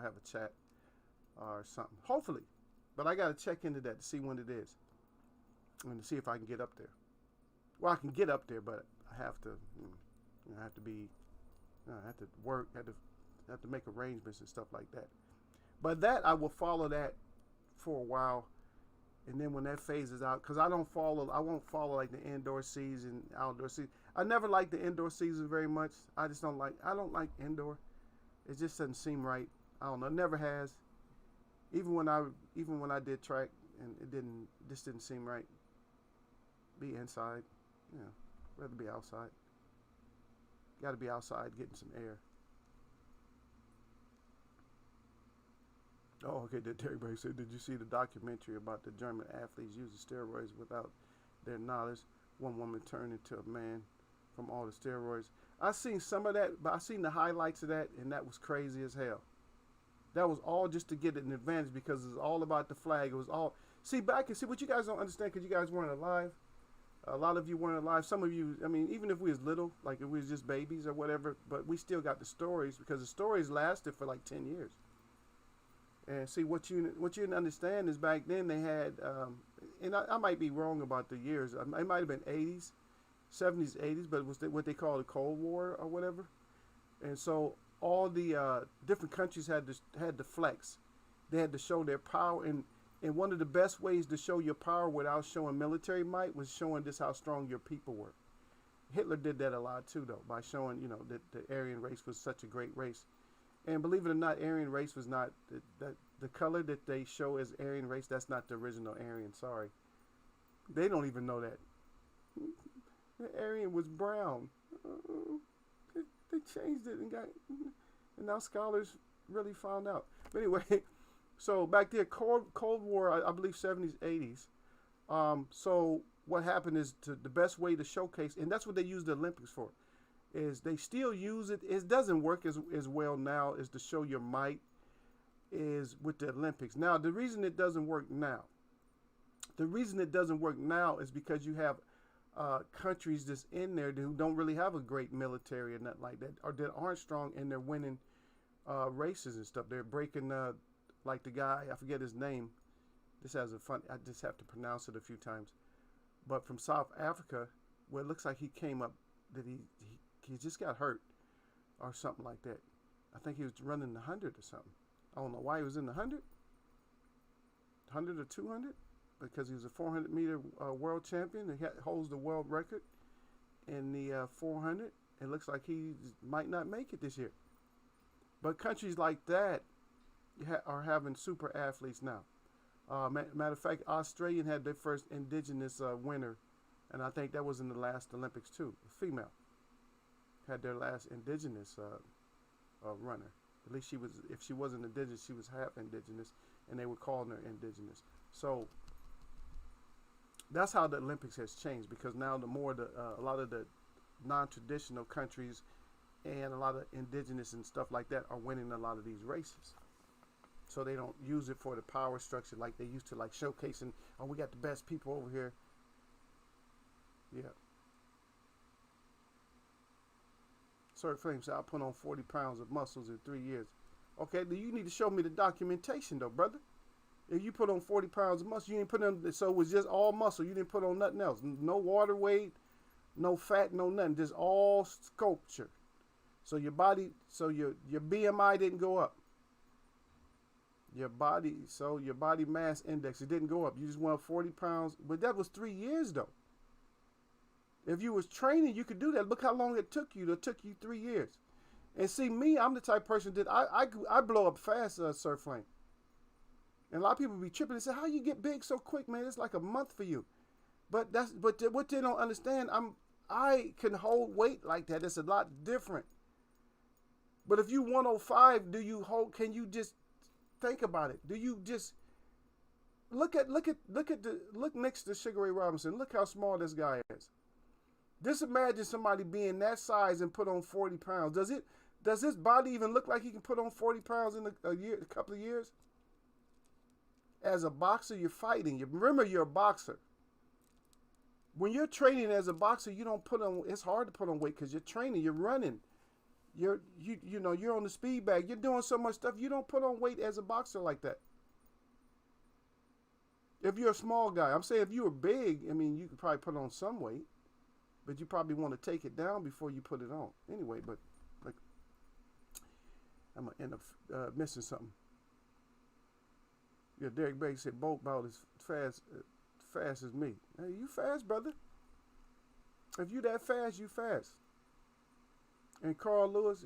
have a chat or something. Hopefully, but I gotta check into that to see when it is and to see if I can get up there. Well, I can get up there, but I have to. I have to be. I have to work. Have to make arrangements and stuff like that. But that I will follow that for a while, and then when that phases out, because I won't follow like the indoor season, outdoor season. I never liked the indoor season very much. I don't like indoor. It just doesn't seem right. I don't know. It never has. Even when I did track, and it just didn't seem right. Be inside, rather be outside. Got to be outside getting some air. Oh, okay. Terry Bray said, did you see the documentary about the German athletes using steroids without their knowledge? One woman turned into a man from all the steroids. I seen some of that, but I seen the highlights of that, and that was crazy as hell. That was all just to get an advantage, because it was all about the flag. It was all see what you guys don't understand, because you guys weren't alive. A lot of you weren't alive. Some of you, I mean, even if we was little, like if we was just babies or whatever, but we still got the stories, because the stories lasted for like 10 years. And see, what you didn't understand is back then they had, and I might be wrong about the years. It might have been 80s, 70s, 80s, but it was what they call the Cold War or whatever. And so all the different countries had to flex. They had to show their power, and one of the best ways to show your power without showing military might was showing just how strong your people were. Hitler did that a lot too, though, by showing that the Aryan race was such a great race. And believe it or not, Aryan race was not the color that they show as Aryan race. That's not the original Aryan. Sorry, they don't even know that. The Aryan was brown. They changed it and now scholars really found out. But anyway, so back there, Cold War, I believe 70s, 80s. So what happened is the best way to showcase, and that's what they use the Olympics for, is they still use it. It doesn't work as well now as to show your might is with the Olympics. Now, the reason it doesn't work now is because you have countries that's in there who don't really have a great military or nothing like that, or that aren't strong, and they're winning races and stuff. They're breaking, like the guy, I forget his name. This has a fun, I just have to pronounce it a few times. But from South Africa, where it looks like he came up, that he just got hurt or something like that. I think he was running the 100 or something. I don't know why he was in the 100. 100 or 200? Because he was a 400-meter world champion and holds the world record in the 400. It looks like he might not make it this year. But countries like that are having super athletes now. Matter of fact, Australia had their first indigenous winner, and I think that was in the last Olympics too. A female had their last indigenous runner. At least she was, if she wasn't indigenous, she was half indigenous, and they were calling her indigenous. So that's how the Olympics has changed, because now a lot of the non-traditional countries and a lot of indigenous and stuff like that are winning a lot of these races. So they don't use it for the power structure like they used to, like showcasing, oh, we got the best people over here. Yeah. Sir Flame said, I put on 40 pounds of muscles in 3 years. Okay, you need to show me the documentation though, brother. If you put on 40 pounds of muscle, you didn't put on, so it was just all muscle. You didn't put on nothing else. No water weight, no fat, no nothing. Just all sculpture. So your body, so your BMI didn't go up. Your body mass index, it didn't go up. You just went up 40 pounds. But that was 3 years though. If you was training, you could do that. Look how long it took you. It took you 3 years. And see me, I'm the type of person that I blow up fast, Sir Flame. And a lot of people be tripping and say, how you get big so quick, man? It's like a month for you. But what they don't understand, I can hold weight like that. It's a lot different. But if you 105, can you just think about it? Do you just look next to Sugar Ray Robinson? Look how small this guy is. Just imagine somebody being that size and put on 40 pounds. Does his body even look like he can put on 40 pounds in a couple of years? As a boxer, you're fighting. Remember, you're a boxer. When you're training as a boxer, you don't put on. It's hard to put on weight because you're training. You're running. You're on the speed bag. You're doing so much stuff. You don't put on weight as a boxer like that. If you're a small guy, I'm saying if you were big, I mean, you could probably put on some weight, but you probably want to take it down before you put it on. Anyway, but like, I'm gonna end up missing something. Yeah, Derek Baker said Bolt about as fast as me. Hey, you fast, brother. If you that fast, you fast. And Carl Lewis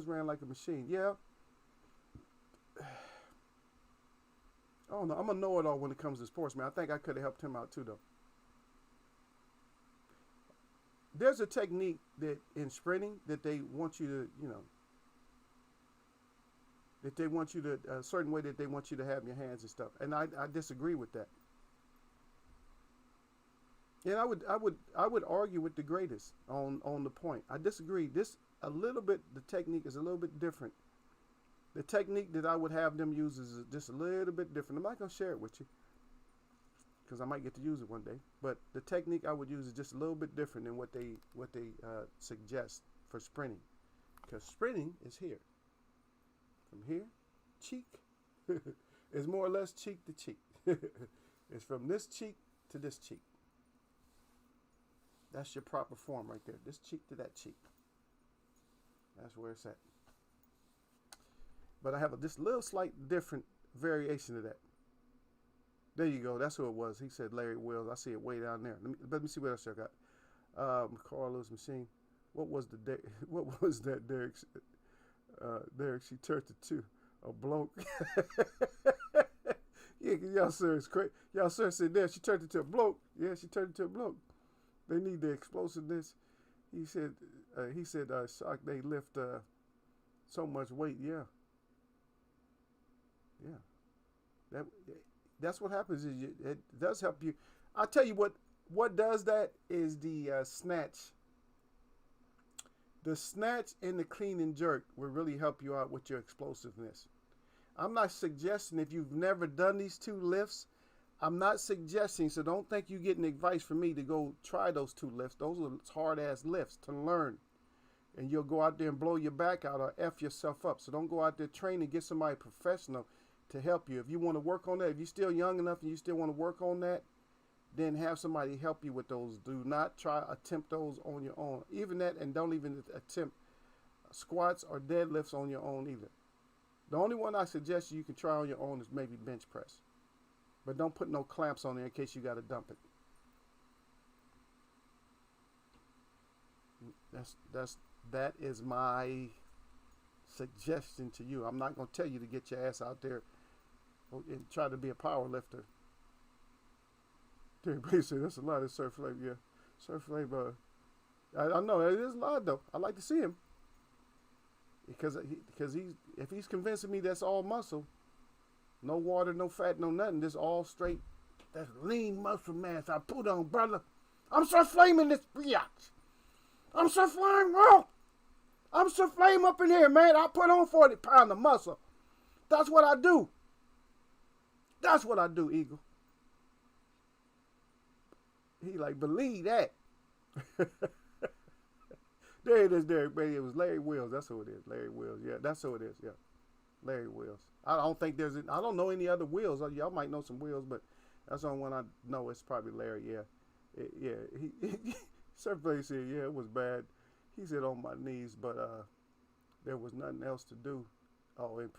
ran like a machine. Yeah. I don't know. I'm a know-it-all when it comes to sports, man. I think I could have helped him out too, though. There's a technique that in sprinting that they want you to, that they want you to, a certain way that they want you to have your hands and stuff. And I disagree with that. And I would argue with the greatest on the point. I disagree. The technique is a little bit different. The technique that I would have them use is just a little bit different. I'm not going to share it with you because I might get to use it one day. But the technique I would use is just a little bit different than what they suggest for sprinting. Because sprinting is here. From here, cheek, is more or less cheek to cheek. It's from this cheek to this cheek. That's your proper form right there. This cheek to that cheek. That's where it's at. But I have this little slight different variation of that. There you go. That's who it was. He said Larry Wills. I see it way down there. Let me see what else I got. Carl Lewis machine. What was that, Derek? Derek, she turned it to a bloke. Yeah, y'all sir is crazy. Y'all sir said there she turned it to a bloke. Yeah, she turned it to a bloke. They need the explosiveness. He said. Shock. They lift so much weight. Yeah, yeah. That that's what happens. It does help you. I'll tell you what. What does that is the snatch. The snatch and the clean and jerk will really help you out with your explosiveness. I'm not suggesting if you've never done these two lifts, I'm not suggesting, so don't think you're getting advice from me to go try those two lifts. Those are hard ass lifts to learn. And you'll go out there and blow your back out or F yourself up. So don't go out there training, get somebody professional to help you. If you want to work on that, if you're still young enough and you still want to work on that, then have somebody help you with those. Do not attempt those on your own. Even that, and don't even attempt squats or deadlifts on your own either. The only one I suggest you can try on your own is maybe bench press. But don't put no clamps on there in case you got to dump it. That is my suggestion to you. I'm not going to tell you to get your ass out there and try to be a power lifter. Everybody say that's a lot of Surf Flame. Yeah, Surf Flame. I know it is a lot though. I like to see him because if he's convincing me that's all muscle, no water, no fat, no nothing. This all straight. That's lean muscle mass I put on, brother. I'm Surf Flame in this biatch. I'm Surf Flame, bro. I'm Surf Flame up in here, man. I put on 40 pounds of muscle. That's what I do. That's what I do, Eagle. He like, believe that. There it is, Derek, baby. It was Larry Wills. That's who it is. Larry Wills. Yeah, that's who it is. Yeah. Larry Wills. I don't know any other Wills. Y'all might know some Wills, but that's the only one I know. It's probably Larry. Yeah. He Surface said, yeah, it was bad. He said on my knees, but there was nothing else to do. Oh, in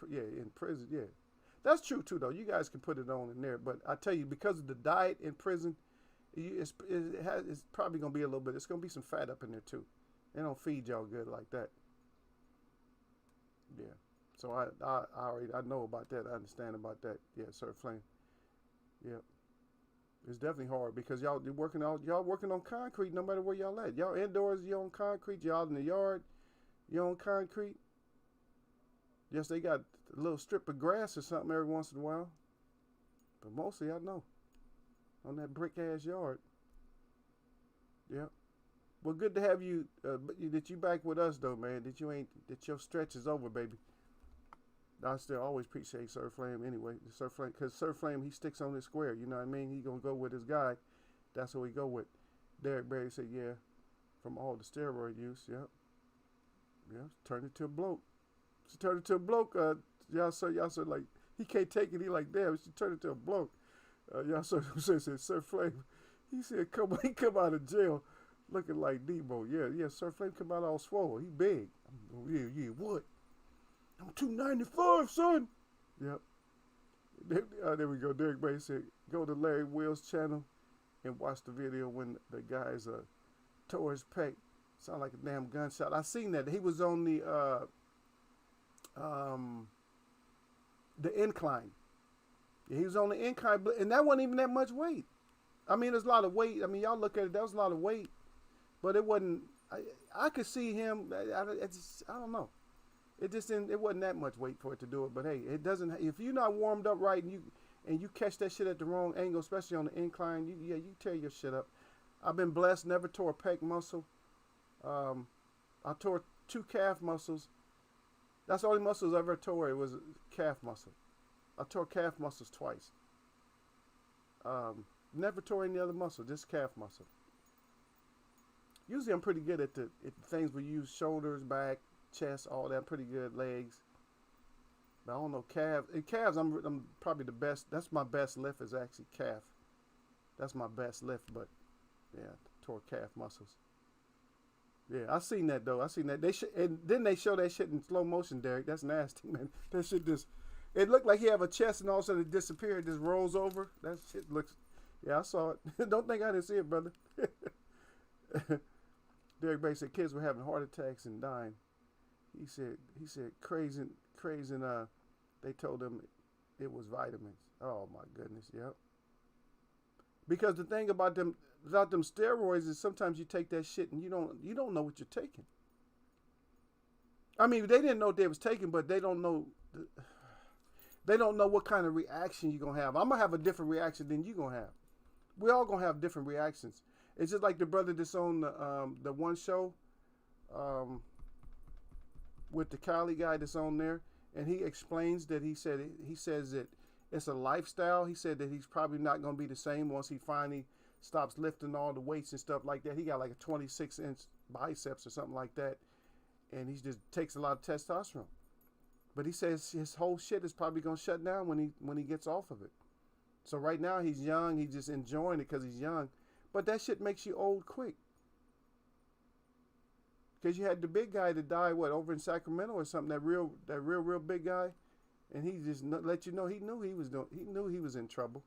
prison, yeah. That's true too, though. You guys can put it on in there, but I tell you, because of the diet in prison, it's probably gonna be a little bit. It's gonna be some fat up in there too. They don't feed y'all good like that. Yeah. So I know about that. I understand about that. Yeah, Surf Flame. Yeah. It's definitely hard because y'all working on concrete no matter where y'all at. Y'all indoors, you on concrete. Y'all in the yard, you on concrete. Yes, they got a little strip of grass or something every once in a while, but mostly I know on that brick ass yard. Yeah. Well, good to have you. That you back with us though, man. That your stretch is over, baby. I still always appreciate Surf Flame anyway. Surf Flame, because Surf Flame, he sticks on his square. You know what I mean? He gonna go with his guy. That's who he go with. Derek Berry said, yeah, from all the steroid use. Yep. Yeah. Turned it to a bloke. She turned it to a bloke. Y'all said like he can't take it. He like, damn. She turned it to a bloke. Y'all said Surf Flame. He said he come out of jail looking like Debo. Yeah. Surf Flame come out all swole. He big. Yeah. What? I'm 295, son. Yep. There we go. Derek Bay said, go to Larry Wills' channel and watch the video when the guys tore his pec. Sound like a damn gunshot. I seen that. He was on the incline. Yeah, he was on the incline, and that wasn't even that much weight. I mean, there's a lot of weight. I mean, y'all look at it. That was a lot of weight, but it wasn't. I could see him. I don't know. It just didn't. It wasn't that much weight for it to do it. But hey, it doesn't. If you're not warmed up right and you catch that shit at the wrong angle, especially on the incline, you tear your shit up. I've been blessed. Never tore a pec muscle. I tore 2 calf muscles. That's the only muscles I ever tore. It was calf muscle. I tore calf muscles twice. Never tore any other muscle. Just calf muscle. Usually I'm pretty good at the things we use: shoulders, back, chest, all that. Pretty good. Legs. But I don't know, calves. In calves, I'm probably the best. That's my best lift is actually calf. That's my best lift, but yeah, tore calf muscles. Yeah, I seen that though. I seen that. And then they show that shit in slow motion, Derek. That's nasty, man. That shit just, it looked like he have a chest and all of a sudden it disappeared, just rolls over. That shit looks, yeah, I saw it. Don't think I didn't see it, brother. Derek Bay said kids were having heart attacks and dying. He said crazy. They told him it was vitamins. Oh my goodness, yep. Because the thing about them steroids is sometimes you take that shit and you don't know what you're taking. I mean, they didn't know what they was taking, but they don't know what kind of reaction you're gonna have. I'm gonna have a different reaction than you gonna have. We all gonna have different reactions. It's just like the brother that's on the one show with the Cali guy that's on there, and he explains that he says that it's a lifestyle. He said that he's probably not gonna be the same once he finally stops lifting all the weights and stuff like that. He got like a 26-inch biceps or something like that, and he just takes a lot of testosterone. But he says his whole shit is probably gonna shut down when he gets off of it. So right now he's young. He's just enjoying it because he's young. But that shit makes you old quick. Because you had the big guy that died, over in Sacramento or something, that real big guy, and he just let you know he knew he was in trouble.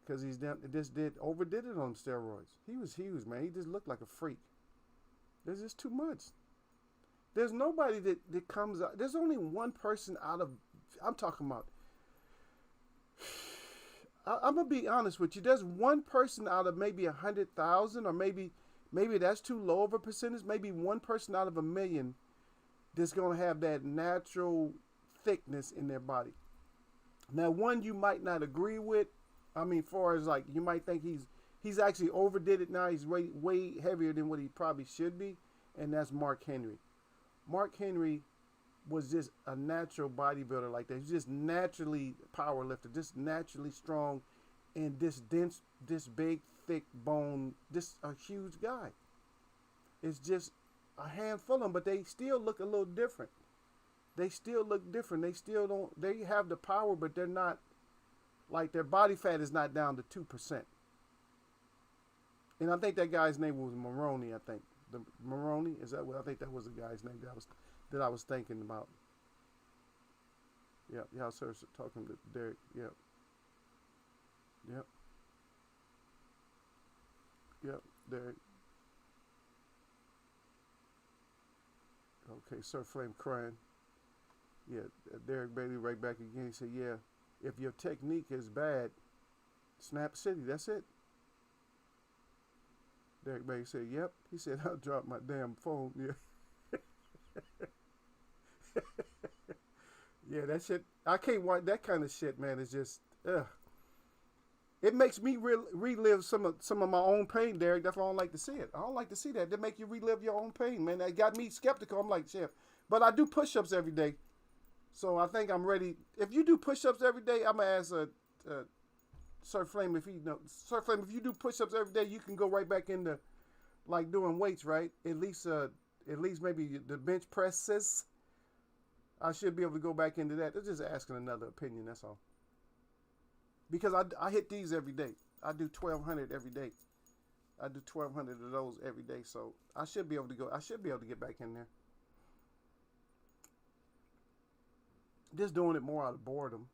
Because overdid it on steroids. He was huge, man. He just looked like a freak. There's just too much. There's nobody that comes out. There's only one person out of, I'm talking about, I'm going to be honest with you. There's one person out of maybe 100,000, or maybe that's too low of a percentage. Maybe one person out of 1,000,000 that's going to have that natural thickness in their body. Now, one you might not agree with. I mean, far as like, you might think he's actually overdid it now. He's way heavier than what he probably should be. And that's Mark Henry. Mark Henry was just a natural bodybuilder like that. He's just naturally power lifter, just naturally strong, and this dense, this big, thick bone, this a huge guy. It's just a handful of them, but they still look a little different. They still look different. They still don't, they have the power, but they're not, like their body fat is not down to 2%. And I think that guy's name was Maroney, I think. The Maroney, is that what, I think that was the guy's name that I was thinking about. Yep, yeah, sir, talking to Derek. Yep. Derek. Okay, Sir Flame crying. Yeah, Derek Bailey right back again. He said, yeah, if your technique is bad, Snap City, that's it. Derek Bailey said, yep. He said, I'll drop my damn phone. Yeah. Yeah, that shit, I can't watch that kind of shit, man. It's just, ugh. It makes me relive some of my own pain, Derek. That's why I don't like to see it. I don't like to see that. They make you relive your own pain, man. That got me skeptical. I'm like, shit. But I do push-ups every day. So I think I'm ready. If you do push-ups every day, I'm going to ask Sir Flame, Sir Flame, if you do push-ups every day, you can go right back into like doing weights, right? At least maybe the bench presses. I should be able to go back into that. They're just asking another opinion, that's all. Because I hit these every day. I do 1,200 every day. I do 1,200 of those every day. So I should be able to go. I should be able to get back in there. Just doing it more out of boredom.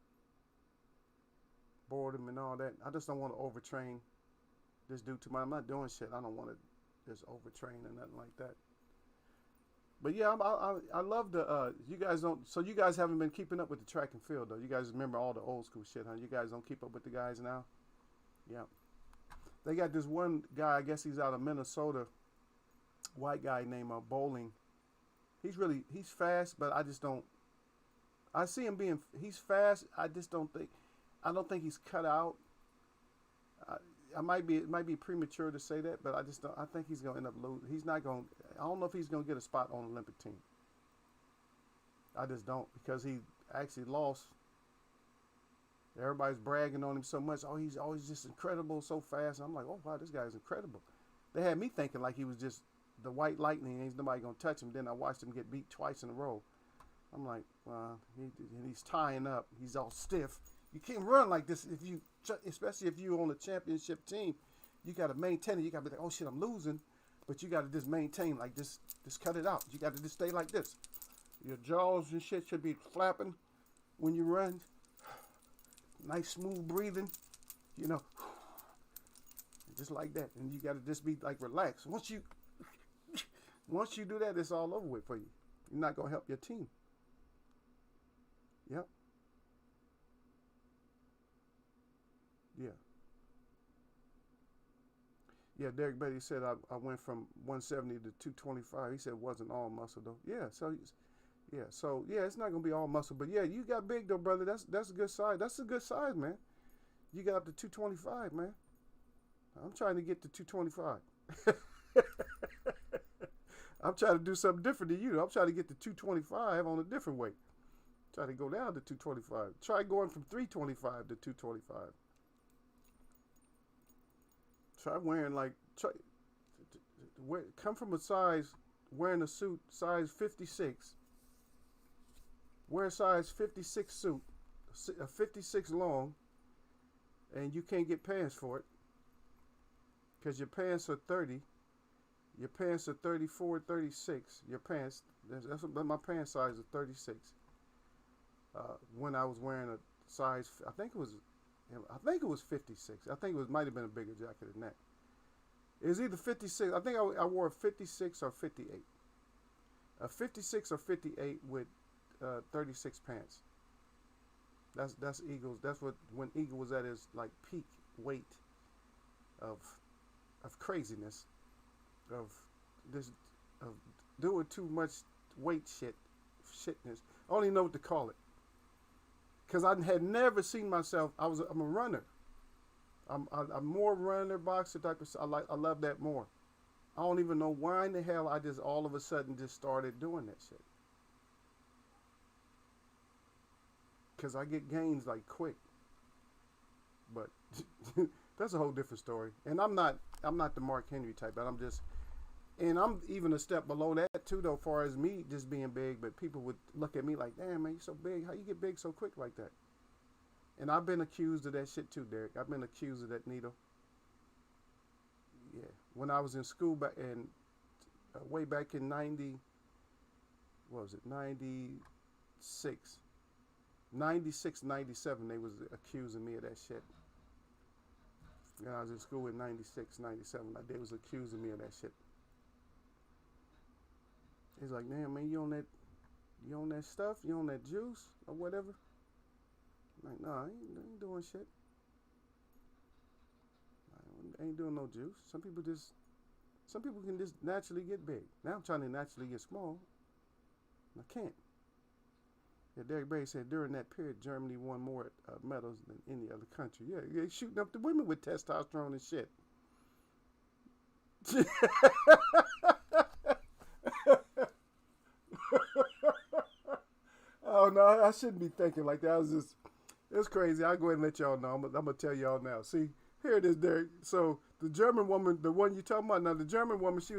Boredom and all that. I just don't want to overtrain this dude too much. I'm not doing shit. I don't want to just overtrain or nothing like that. But yeah, I love the, you guys don't, so you guys haven't been keeping up with the track and field though. You guys remember all the old school shit, huh? You guys don't keep up with the guys now? Yeah. They got this one guy, I guess he's out of Minnesota, white guy named Bowling. He's fast, but I just don't, I see him he's fast. I don't think he's cut out. It might be premature to say that, but I think he's going to end up losing. I don't know if he's going to get a spot on the Olympic team. I just don't, because he actually lost. Everybody's bragging on him so much. Oh, he's always just incredible, so fast. And I'm like, oh, wow, this guy's incredible. They had me thinking like he was just the white lightning. Ain't nobody going to touch him. Then I watched him get beat twice in a row. I'm like, well, he's tying up. He's all stiff. You can't run like this especially if you're on a championship team. You got to maintain it. You got to be like, oh shit, I'm losing. But you got to just maintain like this. Just cut it out. You got to just stay like this. Your jaws and shit should be flapping when you run. Nice smooth breathing, just like that. And you got to just be like relaxed. Once you do that, it's all over with for you. You're not gonna help your team. Yep. Yeah. Yeah. Derek Beatty said I went from 170 to 225. He said it wasn't all muscle though. Yeah. So yeah. So yeah, it's not gonna be all muscle, but yeah, you got big though, brother. That's a good size. That's a good size, man. You got up to 225, man. I'm trying to get to 225. I'm trying to do something different than you. I'm trying to get to 225 on a different weight. Try to go down to 225. Try going from 325 to 225. Try wearing like come from a size wearing a suit size 56. Wear a size 56 suit, a 56 long, and you can't get pants for it because your pants are 30. Your pants are 34, 36. Your pants, that's my pants size is 36. When I was wearing a size, I think it was 56. I think might have been a bigger jacket than that. It was either 56. I think I wore a 56 or 58. A 56 or 58 with 36 pants. That's Eagles. That's when Eagle was at his like peak weight of craziness, of this of doing too much weight shitness. I don't even know what to call it. Because I had never seen myself. I'm a runner. I'm more runner, boxer type of. I love that more. I don't even know why in the hell I just all of a sudden just started doing that shit. Because I get gains like quick. But that's a whole different story. And I'm not the Mark Henry type, but I'm even a step below that too, though, as far as me just being big. But people would look at me like, damn, man, you're so big. How you get big so quick like that? And I've been accused of that shit too, Derek. I've been accused of that needle. Yeah. When I was in school way back in 96, 97, they was accusing me of that shit. When I was in school in 96, 97, they was accusing me of that shit. He's like, damn, man, you on that stuff? You on that juice or whatever? I'm like, nah, I ain't doing shit. I ain't doing no juice. Some people can just naturally get big. Now I'm trying to naturally get small. I can't. Yeah, Derek Beatty said during that period, Germany won more medals than any other country. Yeah, they shooting up the women with testosterone and shit. Oh no, I shouldn't be thinking like that. It's crazy. I'll go ahead and let y'all know. I'm gonna tell y'all now. See, here it is, Derek. So the German woman, the one you talking about now, the German woman, she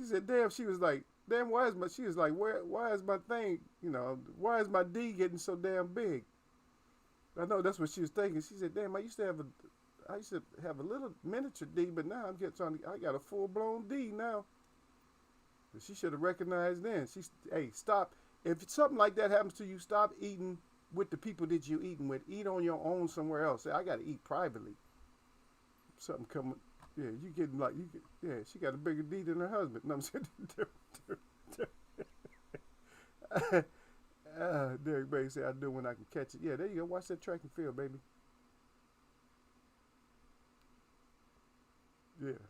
said, damn, she was like, damn, why is my thing, why is my D getting so damn big? I know that's what she was thinking. She said, damn, I used to have a little miniature D, but now I got a full blown D now. But she should have recognized then. Hey, stop. If something like that happens to you, stop eating with the people that you eating with. Eat on your own somewhere else. Say, I got to eat privately. Something coming. Yeah, she got a bigger D than her husband. No, I'm saying. Derek Beatty said, I do when I can catch it. Yeah, there you go. Watch that track and field, baby. Yeah.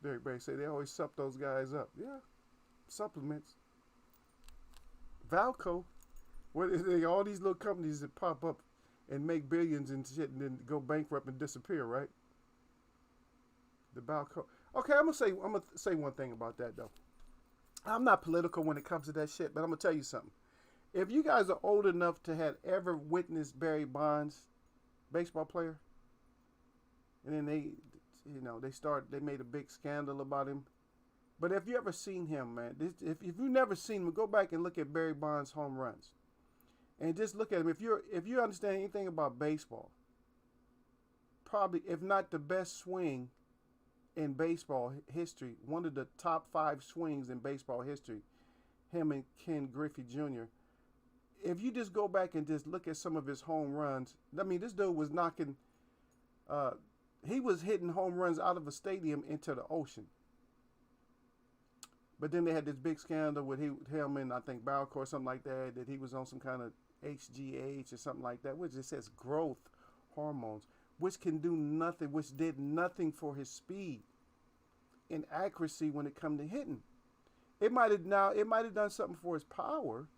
Derek Beatty said they always sup those guys up. Yeah. Supplements. Valco. What is it? All these little companies that pop up and make billions and shit and then go bankrupt and disappear, right? The Valco. Okay, I'm gonna say one thing about that though. I'm not political when it comes to that shit, but I'm gonna tell you something. If you guys are old enough to have ever witnessed Barry Bonds, baseball player, and then they made a big scandal about him. But if you ever seen him, man, if you've never seen him, go back and look at Barry Bonds' home runs, and just look at him. If you understand anything about baseball, probably if not the best swing in baseball history, one of the top 5 swings in baseball history, him and Ken Griffey Jr. If you just go back and just look at some of his home runs, I mean, this dude was he was hitting home runs out of a stadium into the ocean. But then they had this big scandal with him and I think Balcor or something like that, that he was on some kind of HGH or something like that, which it says growth hormones, which can do nothing, which did nothing for his speed and accuracy when it come to hitting. It might have done something for his power,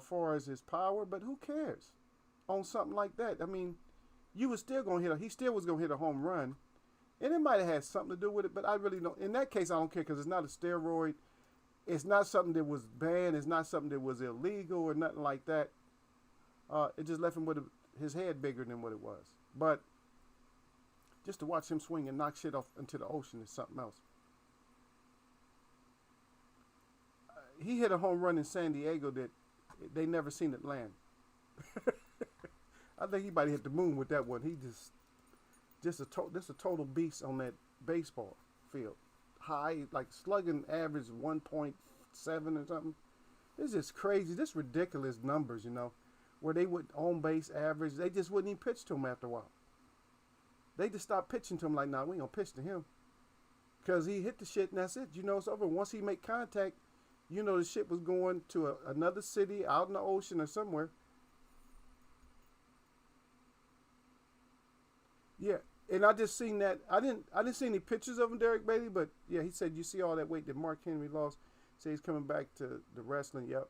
far as his power, but who cares on something like that? I mean, you was still gonna he still was gonna hit a home run, and it might have had something to do with it, but I really don't. In that case, I don't care because it's not a steroid. It's not something that was banned. It's not something that was illegal or nothing like that. It just left him with his head bigger than what it was. But just to watch him swing and knock shit off into the ocean is something else. He hit a home run in San Diego that they never seen it land. I think he might have hit the moon with that one. He just a total beast on that baseball field. High, like slugging average 1.7 or something. This is crazy. This ridiculous numbers, where they would on base average. They just wouldn't even pitch to him after a while. They just stopped pitching to him like, nah, we ain't gonna pitch to him. Because he hit the shit and that's it. It's over. Once he make contact, the shit was going to another city out in the ocean or somewhere. Yeah, and I just seen that. I didn't see any pictures of him, Derek Bailey, but yeah, he said you see all that weight that Mark Henry lost. Say he's coming back to the wrestling. Yep.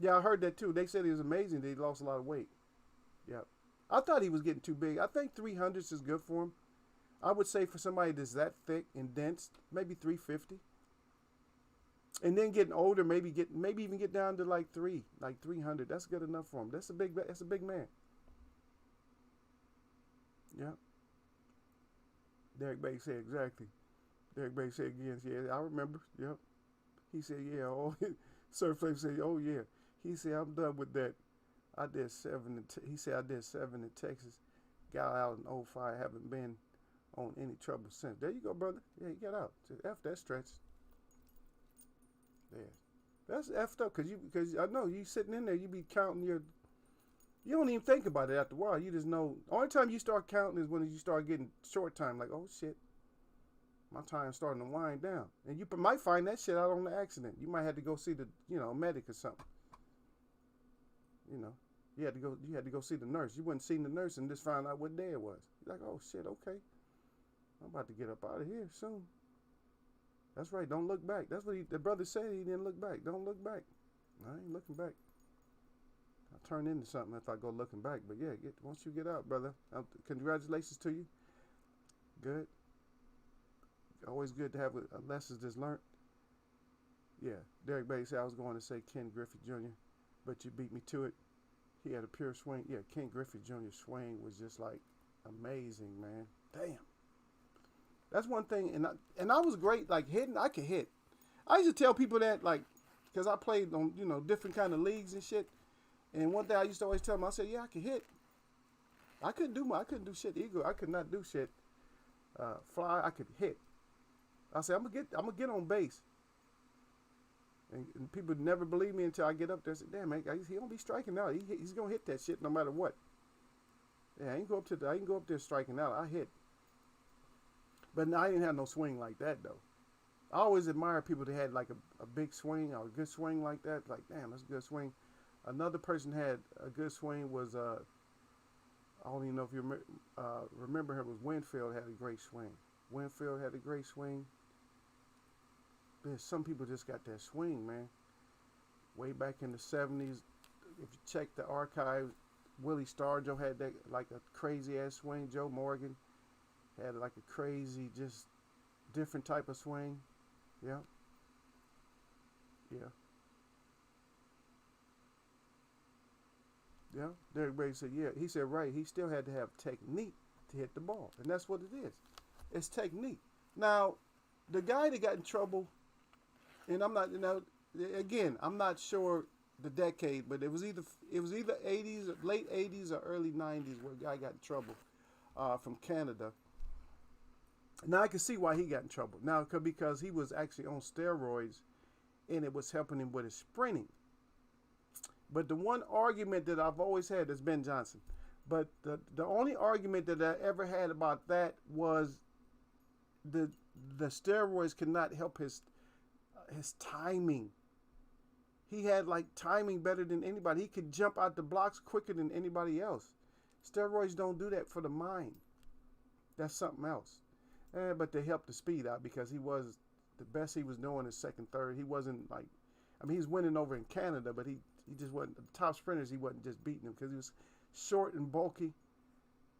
Yeah, I heard that too. They said he was amazing that he lost a lot of weight. Yep. I thought he was getting too big. I think 300s is good for him. I would say for somebody that's that thick and dense, maybe 350. And then getting older, maybe even get down to like 300. That's good enough for him. That's a big man. Yeah. Derek Bates said exactly. Derek Bates said again, yeah, I remember. Yep. He said, yeah. Oh, Sir Flavor said, oh yeah. He said, I'm done with that. I did 7 he said I did 7 in Texas. Got out in 05. Haven't been on any trouble since. There you go, brother. Yeah, you got out. F that stretch. Yeah. That's effed up because I know you sitting in there, you be counting you don't even think about it after a while. You just know. The only time you start counting is when you start getting short time. Like, oh shit, my time's starting to wind down. And you might find that shit out on the accident. You might have to go see the, medic or something. You had to go see the nurse. You wouldn't see the nurse and just find out what day it was. You're like, oh shit, okay. I'm about to get up out of here soon. That's right, don't look back. That's what the brother said. He didn't look back. Don't look back. I ain't looking back. I'll turn into something if I go looking back. But yeah, once you get out, brother, congratulations to you. Good. Always good to have lessons just learned. Yeah, Derek Bates said I was going to say Ken Griffey Jr., but you beat me to it. He had a pure swing. Yeah, Ken Griffey Jr.'s swing was just like amazing, man. Damn. That's one thing, and I was great, like hitting. I could hit. I used to tell people that, like, because I played on, different kind of leagues and shit. And one thing I used to always tell them, I said, yeah, I could hit. I couldn't do shit. Eagle, I could not do shit. Fly, I could hit. I said, I'm gonna get on base. And people never believe me until I get up there and say, damn, man, he don't be striking out. He's gonna hit that shit no matter what. Yeah, I can go up there striking out. I hit. But I didn't have no swing like that though. I always admire people that had like a big swing or a good swing like that. Like, damn, that's a good swing. Another person had a good swing was I don't even know if you remember him. Was Winfield had a great swing. Winfield had a great swing. There's some people just got that swing, man. Way back in the 70s, if you check the archives, Willie Stargell had that like a crazy ass swing. Joe Morgan had like a crazy, just different type of swing. Yeah. Yeah. Yeah. Derek Brady said, yeah. He said, right. He still had to have technique to hit the ball. And that's what it is. It's technique. Now, the guy that got in trouble, and I'm not, again, I'm not sure the decade, but it was either 80s, late 80s or early 90s where a guy got in trouble from Canada. Now I can see why he got in trouble. Now, because he was actually on steroids and it was helping him with his sprinting. But the one argument that I've always had is Ben Johnson. But the only argument that I ever had about that was the steroids could not help his his timing. He had like timing better than anybody. He could jump out the blocks quicker than anybody else. Steroids don't do that for the mind. That's something else. But they helped the speed out because he was the best he was doing is second, third. He wasn't like, I mean, he's winning over in Canada, but he just wasn't, the top sprinters, he wasn't just beating them because he was short and bulky.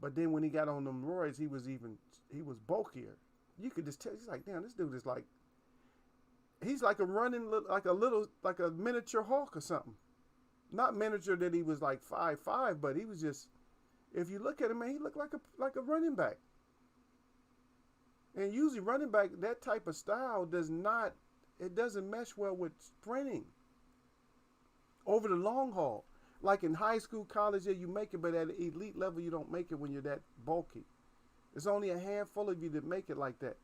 But then when he got on them roids, he was bulkier. You could just tell, he's like, damn, this dude is like, he's like a running, like a miniature Hulk or something. Not miniature that he was like 5'5", but he was just, if you look at him, man, he looked like a running back. And usually running back, that type of style doesn't mesh well with sprinting. Over the long haul. Like in high school, college, yeah, you make it, but at an elite level, you don't make it when you're that bulky. There's only a handful of you that make it like that.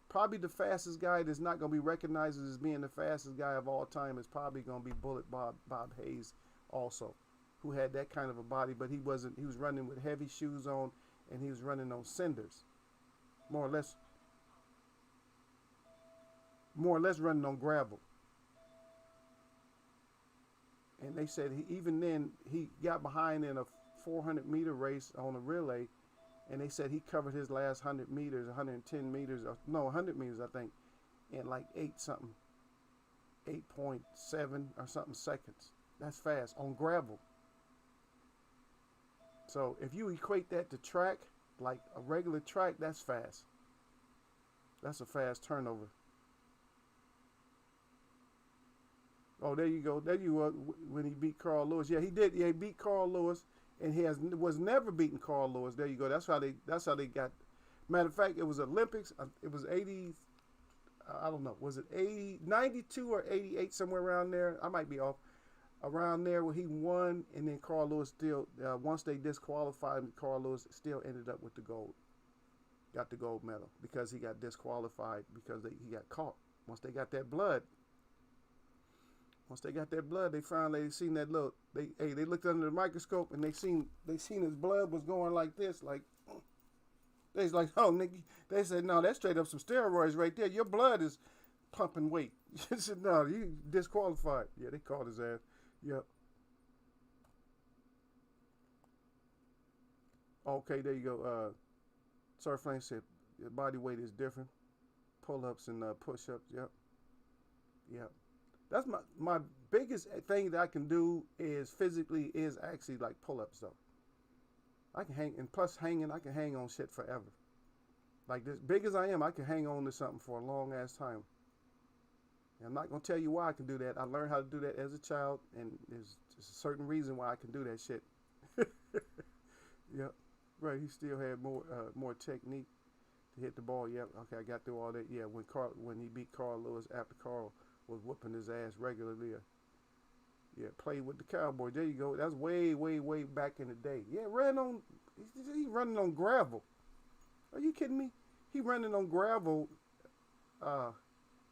Probably the fastest guy that's not going to be recognized as being the fastest guy of all time is probably going to be Bullet Bob Hayes also, who had that kind of a body, but he was running with heavy shoes on, and he was running on cinders. More or less running on gravel. And they said even then he got behind in a 400-meter race on a relay, and they said he covered his last 100 meters, 110 meters, 100 meters, I think, in like 8.7 or something seconds. That's fast on gravel. So if you equate that to track, like a regular track, that's fast. That's a fast turnover. Oh, there you go. There you were when he beat Carl Lewis. Yeah, he did. Yeah, he beat Carl Lewis, and he was never beaten Carl Lewis. There you go. That's how they got. Matter of fact, it was Olympics. It was 80. I don't know. Was it 92 or 88, somewhere around there? I might be off. Around there where he won, and then Carl Lewis still, once they disqualified him, Carl Lewis still ended up with the gold. Got the gold medal because he got disqualified because he got caught. Once they got that blood, they finally seen that look. They looked under the microscope and they seen his blood was going like this, like they was like, oh nigga, they said no, that's straight up some steroids right there. Your blood is pumping weight. He said no, you disqualified. Yeah, they called his ass. Yep. Okay, there you go. Sir Flame said your body weight is different. Pull-ups and push-ups. Yep. Yep. That's my biggest thing that I can do is physically is actually like pull-ups though. I can hang, and plus hanging, I can hang on shit forever. Like this big as I am, I can hang on to something for a long ass time. And I'm not gonna tell you why I can do that. I learned how to do that as a child, and there's just a certain reason why I can do that shit. Yep. Right. He still had more technique to hit the ball. Yep. Okay, I got through all that. Yeah. When he beat Carl Lewis after Carl was whooping his ass regularly. Yeah, played with the Cowboys. There you go. That's way, way, way back in the day. Yeah, he running on gravel. Are you kidding me? He running on gravel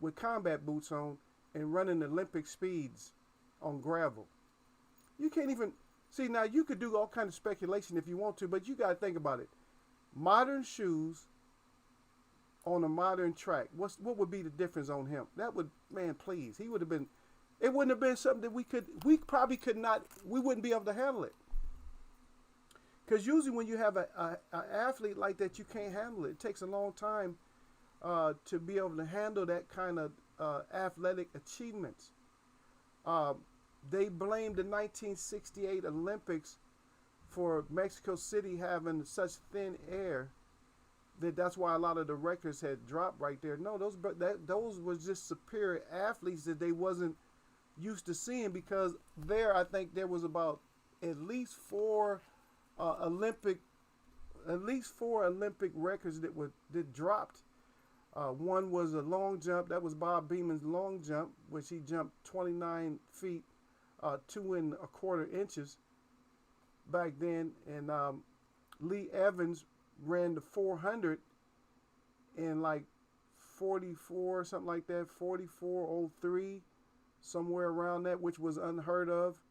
with combat boots on and running Olympic speeds on gravel. You can't even, see now you could do all kind of speculation if you want to, but you got to think about it. Modern shoes on a modern track. What would be the difference on him? That would, man, please. He would have been, it wouldn't have been something that we probably could not, we wouldn't be able to handle it. Because usually when you have an athlete like that, you can't handle it. It takes a long time to be able to handle that kind of athletic achievements. They blamed the 1968 Olympics for Mexico City having such thin air that's why a lot of the records had dropped right there. No, those was just superior athletes that they wasn't used to seeing, because I think there was about at least four Olympic records that dropped. One was a long jump. That was Bob Beeman's long jump, which he jumped 29 feet, 2¼ inches back then. And Lee Evans ran the 400 in like 44, something like that, 44:03, somewhere around that, which was unheard of.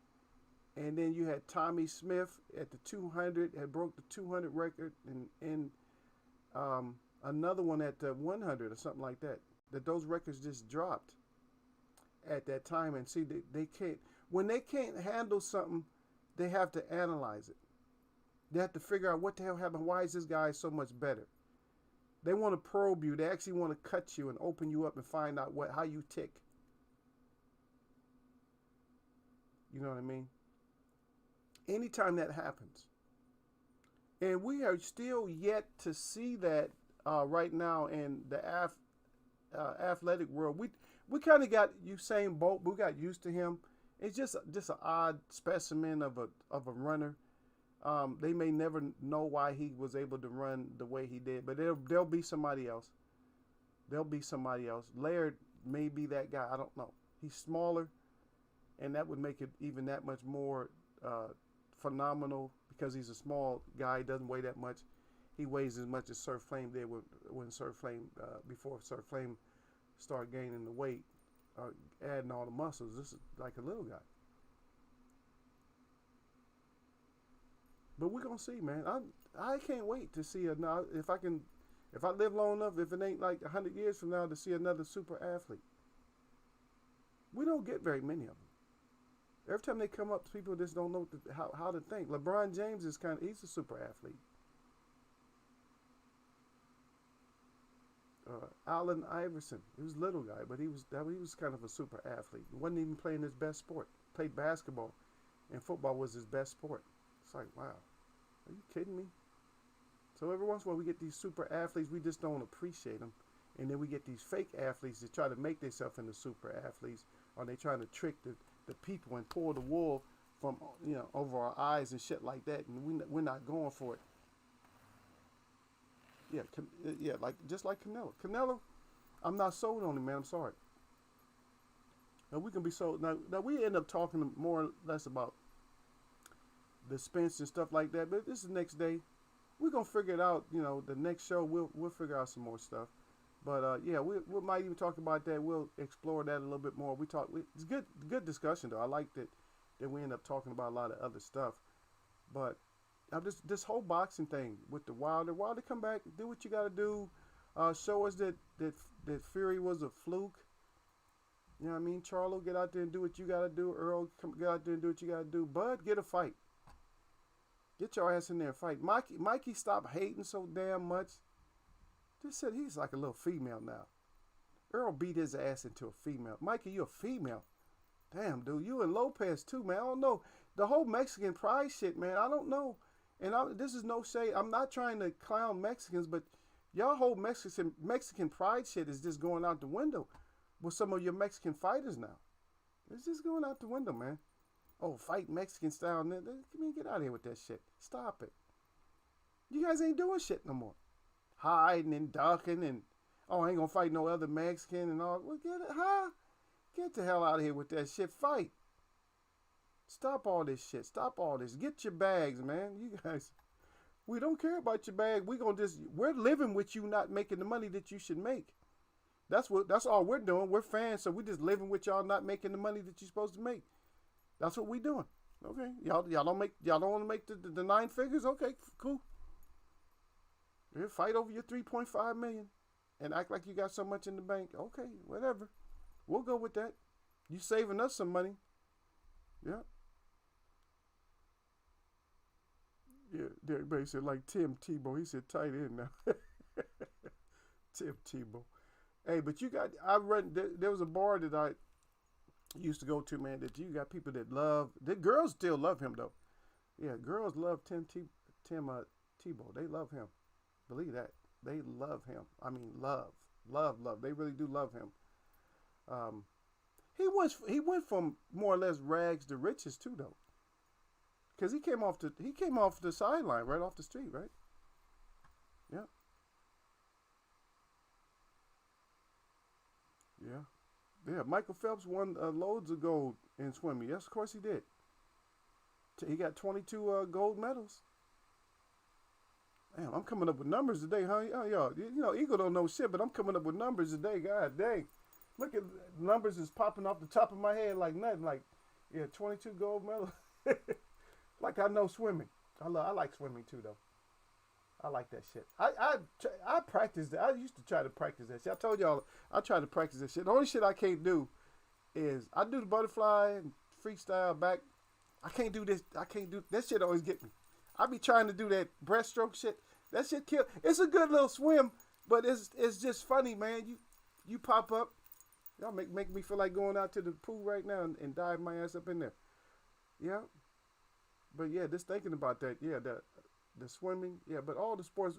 And then you had Tommy Smith at the 200, had broke the 200 record, and another one at the 100 or something like that. Those records just dropped. at that time and see they can't, when they can't handle something, they have to analyze it. They have to figure out what the hell happened. Why is this guy so much better? They want to probe you. They actually want to cut you and open you up and find out how you tick. You know what I mean? Anytime that happens, and we are still yet to see that right now in the athletic world. We kind of got Usain Bolt. We got used to him. It's just an odd specimen of a runner. They may never know why he was able to run the way he did, but there'll be somebody else. There'll be somebody else. Laird may be that guy. I don't know. He's smaller, and that would make it even that much more phenomenal because he's a small guy. He doesn't weigh that much. He weighs as much as Sir Flame did when Sir Flame, before Sir Flame started gaining the weight, adding all the muscles. This is like a little guy. But we're gonna see, man. I can't wait to see if I live long enough, if it ain't like 100 years from now, to see another super athlete. We don't get very many of them. Every time they come up, people just don't know how to think. LeBron James he's a super athlete. Allen Iverson, he was a little guy, but he was kind of a super athlete. He wasn't even playing his best sport. Played basketball, and football was his best sport. It's like, wow, are you kidding me? So every once in a while we get these super athletes, we just don't appreciate them. And then we get these fake athletes that try to make themselves into super athletes, or they trying to trick the people and pull the wool from over our eyes and shit like that, and we're not going for it. Yeah, just like Canelo. Canelo, I'm not sold on him, man. I'm sorry. Now we can be sold. Now we end up talking more or less about the Spence and stuff like that. But this is the next day. We're gonna figure it out. The next show we'll figure out some more stuff. But yeah, we might even talk about that. We'll explore that a little bit more. It's good discussion though. I like that we end up talking about a lot of other stuff. But this whole boxing thing with the Wilder come back, do what you got to do. Show us that Fury was a fluke. You know what I mean? Charlo, get out there and do what you got to do. Earl, get out there and do what you got to do. Bud, get a fight. Get your ass in there and fight. Mikey, stop hating so damn much. Just said he's like a little female now. Earl beat his ass into a female. Mikey, you a female. Damn, dude. You and Lopez too, man. I don't know. The whole Mexican pride shit, man. I don't know. And this is no shade. I'm not trying to clown Mexicans, but y'all whole Mexican pride shit is just going out the window with some of your Mexican fighters now. It's just going out the window, man. Oh, fight Mexican style. Get out of here with that shit. Stop it. You guys ain't doing shit no more. Hiding and ducking and, I ain't gonna fight no other Mexican and all. Well, get the hell out of here with that shit. Fight. Stop all this shit. Stop all this. Get your bags, man. You guys, we don't care about your bag. We're living with you not making the money that you should make. That's all we're doing. We're fans, so we're just living with y'all not making the money that you're supposed to make. That's what we doing. Okay. Y'all don't want to make the 9 figures? Okay, cool. You fight over your 3.5 million and act like you got so much in the bank. Okay, whatever. We'll go with that. You saving us some money. Yeah. Yeah, Derek Bay said like Tim Tebow. He said tight end now. Tim Tebow. Hey, but there was a bar that I used to go to, man, that you got people that love, the girls still love him though. Yeah, girls love Tim Tebow. They love him. Believe that. They love him. I mean, love. They really do love him. He went from more or less rags to riches too, though. Because he came off the sideline, right off the street, right? Yeah. Yeah. Yeah. Michael Phelps won loads of gold in swimming. Yes, of course he did. He got 22 gold medals. Damn, I'm coming up with numbers today, huh? Y'all, Eagle don't know shit, but I'm coming up with numbers today. God dang. Look at numbers is popping off the top of my head like nothing. Like, 22 gold medals. Like I know swimming. I like swimming too, though. I like that shit. I practiced it. I used to try to practice that shit. I told y'all I try to practice that shit. The only shit I can't do is I do the butterfly and freestyle back. I can't do this. I can't do that shit. Always get me. I be trying to do that breaststroke shit. That shit kill. It's a good little swim, but it's just funny, man. You pop up. Y'all make me feel like going out to the pool right now and dive my ass up in there. Yeah. But yeah, just thinking about that. Yeah, the swimming. Yeah, but all the sports.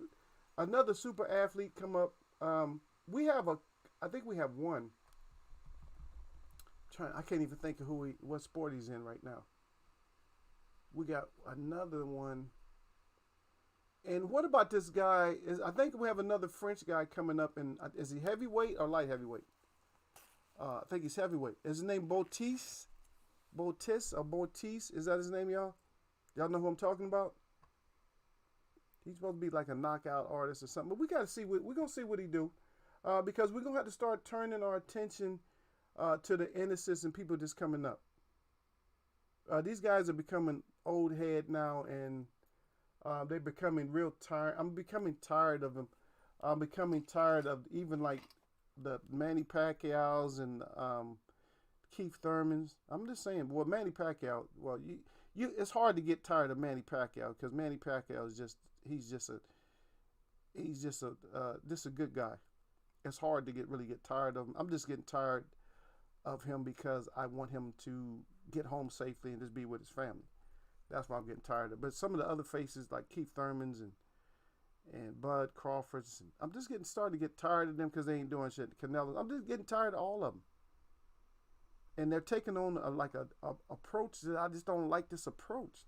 Another super athlete come up. We have a. I think we have one. I can't even think of what sport he's in right now. We got another one. And what about this guy? I think we have another French guy coming up. And is he heavyweight or light heavyweight? I think he's heavyweight. Is his name Botis? Botis or Botis? Is that his name, y'all? Y'all know who I'm talking about? He's supposed to be like a knockout artist or something. But we got to see. We're going to see what he do. Because we're going to have to start turning our attention to the innocents and people just coming up. These guys are becoming old head now, and they're becoming real tired. I'm becoming tired of them. I'm becoming tired of even like the Manny Pacquiao's and Keith Thurman's. I'm just saying, well, Manny Pacquiao. Well, it's hard to get tired of Manny Pacquiao because Manny Pacquiao is he's just a good guy. It's hard to really get tired of him. I'm just getting tired of him because I want him to get home safely and just be with his family. That's why I'm getting tired of it. But some of the other faces like Keith Thurman's and Bud Crawford's, I'm just starting to get tired of them because they ain't doing shit. Canelo, I'm just getting tired of all of them. And they're taking on a approach that I just don't like. This approach,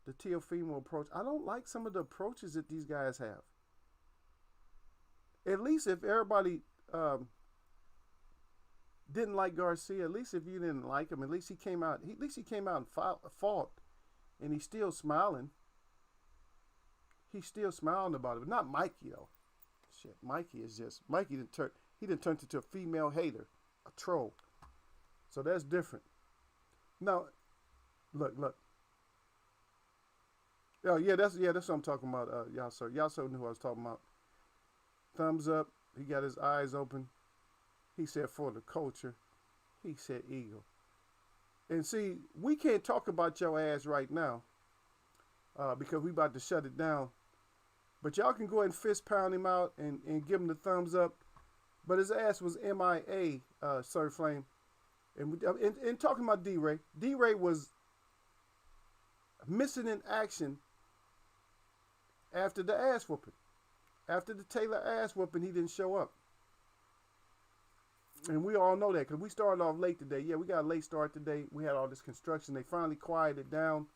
the Teofimo approach. I don't like some of the approaches that these guys have. At least if everybody didn't like Garcia, at least if you didn't like him, at least he came out. At least he came out and fought, and he's still smiling. He's still smiling about it, but not Mikey though. Shit, Mikey didn't turn into a female hater, a troll. So that's different. Now, look. Oh yeah, that's what I'm talking about. Yasser knew who I was talking about. Thumbs up. He got his eyes open. He said for the culture. He said eagle. And see, we can't talk about your ass right now because we about to shut it down. But y'all can go ahead and fist pound him out and give him the thumbs up. But his ass was MIA, Sir Flame. And talking about D-Ray. D-Ray was missing in action after the ass whooping. After the Taylor ass whooping, he didn't show up. And we all know that because we started off late today. Yeah, we got a late start today. We had all this construction. They finally quieted down.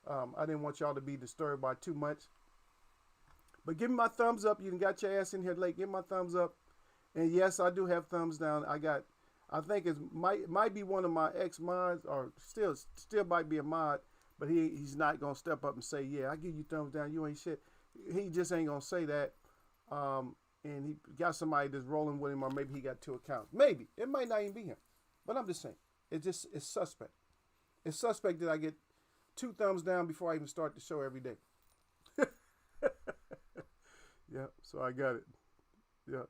I didn't want y'all to be disturbed by too much. But give me my thumbs up. You done got your ass in here late. Give me my thumbs up. And yes, I do have thumbs down. I think it might be one of my ex-mods or still might be a mod. But he's not going to step up and say, yeah, I give you thumbs down. You ain't shit. He just ain't going to say that. And he got somebody that's rolling with him, or maybe he got 2 accounts. Maybe. It might not even be him. But I'm just saying. It's suspect. It's suspect that I get 2 thumbs down before I even start the show every day. Yeah, so I got it. Yeah.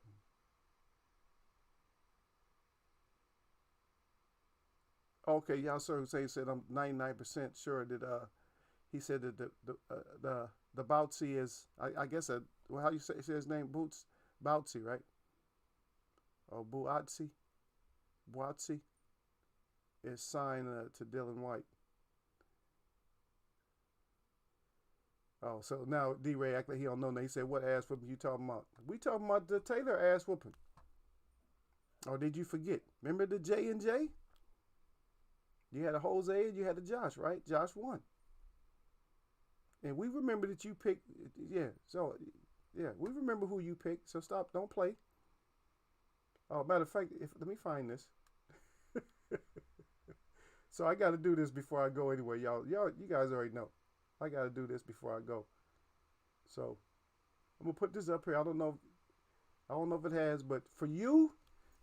Okay, y'all sir Hussein said I'm 99% sure that he said that the Bouncy is I guess how you say his name, Boots Bouncy, right? Or Boatsy is signed to Dylan White. Oh, so now D-Ray act like he don't know. Now he said, "What ass whooping you talking about?" We talking about the Taylor ass whooping. Or did you forget? Remember the J&J? You had a Jose and you had a Josh, right? Josh won. And we remember that you picked, yeah. So, yeah, we remember who you picked. So stop, don't play. Oh, matter of fact, let me find this. So I got to do this before I go anyway, y'all. You guys already know. I got to do this before I go. So I'm gonna put this up here. I don't know if it has, but for you,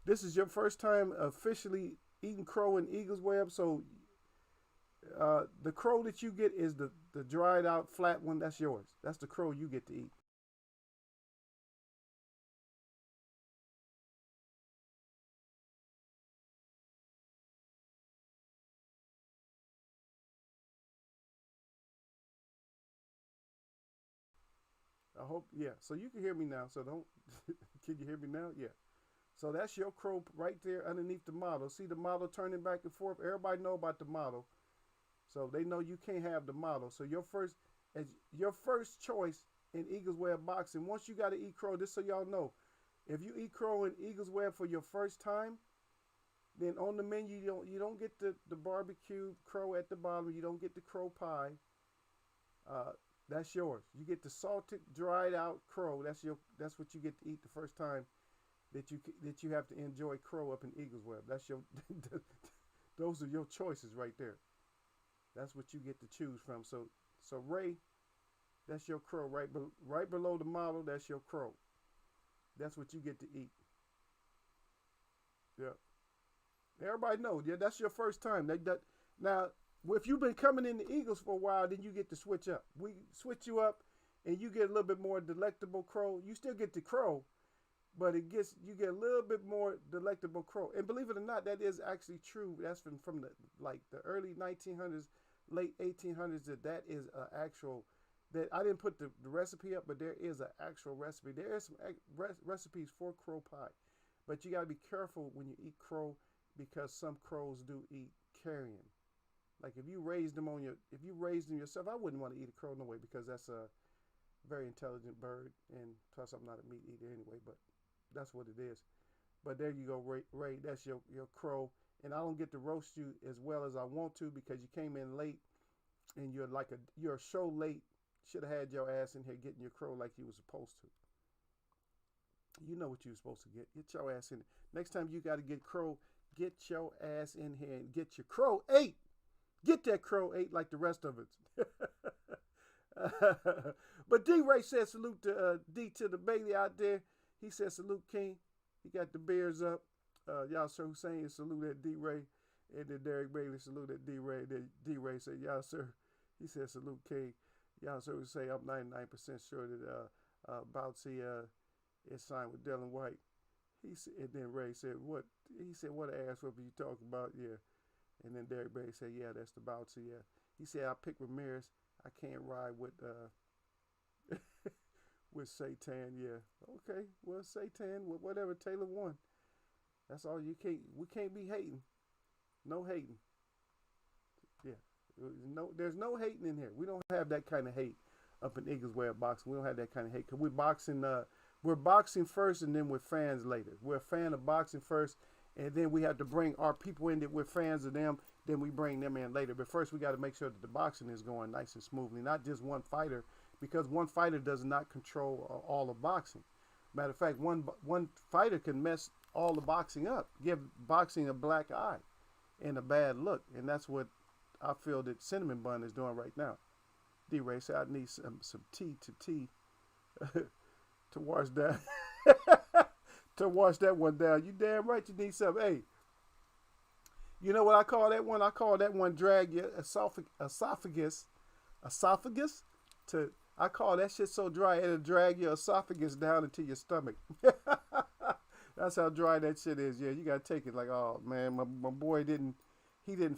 this is your first time officially eating crow in Eagles Web. So the crow that you get is the dried out flat one. That's yours. That's the crow you get to eat. I hope, yeah. So you can hear me now. So don't, can you hear me now? Yeah. So that's your crow right there underneath the model. See the model turning back and forth? Everybody know about the model. So they know you can't have the model. So your first choice in Eagles Web boxing, once you got to eat crow, just so y'all know, if you eat crow in Eagles Web for your first time, then on the menu you don't get the barbecue crow at the bottom. You don't get the crow pie. That's yours. You get the salted, dried out crow. That's what you get to eat the first time that you have to enjoy crow up in Eagles Web. That's your those are your choices right there. That's what you get to choose from. So Ray, that's your crow right below the model. That's your crow. That's what you get to eat. Yeah. Everybody knows. Yeah, that's your first time. Now, if you've been coming in the Eagles for a while, then you get to switch up. We switch you up, and you get a little bit more delectable crow. You still get the crow, but you get a little bit more delectable crow. And believe it or not, that is actually true. That's from the early 1900s, late 1800s. That is an actual. That I didn't put the recipe up, but there is an actual recipe. There is some recipes for crow pie, but you got to be careful when you eat crow because some crows do eat carrion. Like if you raised them yourself, I wouldn't want to eat a crow no way because that's a very intelligent bird, and plus I'm not a meat eater anyway. But that's what it is. But there you go, Ray. That's your crow, and I don't get to roast you as well as I want to because you came in late, and you're a show late. Should have had your ass in here getting your crow like you were supposed to. You know what you were supposed to get. Get your ass in there. Next time you got to get crow, get your ass in here and get your crow ate. Get that crow ate like the rest of it. But D-Ray said salute to D to the Bailey out there. He said salute King. He got the beers up. Yasser Hussein salute at D-Ray. And then Derek Bailey salute at D-Ray. Then D-Ray said, Yasser. He said salute King. Yasser would say I'm 99% sure that Bouncy is signed with Dylan White. And then Ray said, what? He said, what ass whooping you talking about? Yeah. And then Derek Bailey said, yeah, that's the Bouncy. Yeah. He said, I pick Ramirez. I can't ride with with Satan. Yeah. Okay. Well, Satan, whatever. Taylor won. That's all you can't. We can't be hating. No hating. Yeah. No, there's no hating in here. We don't have that kind of hate up in Eagles Web boxing. We don't have that kind of hate because we're boxing first and then we're fans later. We're a fan of boxing first, and then we have to bring our people in that we're fans of them. Then we bring them in later. But first, we got to make sure that the boxing is going nice and smoothly, not just one fighter, because one fighter does not control all of boxing. Matter of fact, one fighter can mess all the boxing up, give boxing a black eye and a bad look, and that's what I feel that Cinnamon Bun is doing right now. D-Ray said I need some tea to wash that to wash that one down. You damn right you need some. Hey, you know what I call that one? I call that one drag your esophagus. I call that shit so dry it'll drag your esophagus down into your stomach. That's how dry that shit is. Yeah, you gotta take it like, oh man, my boy didn't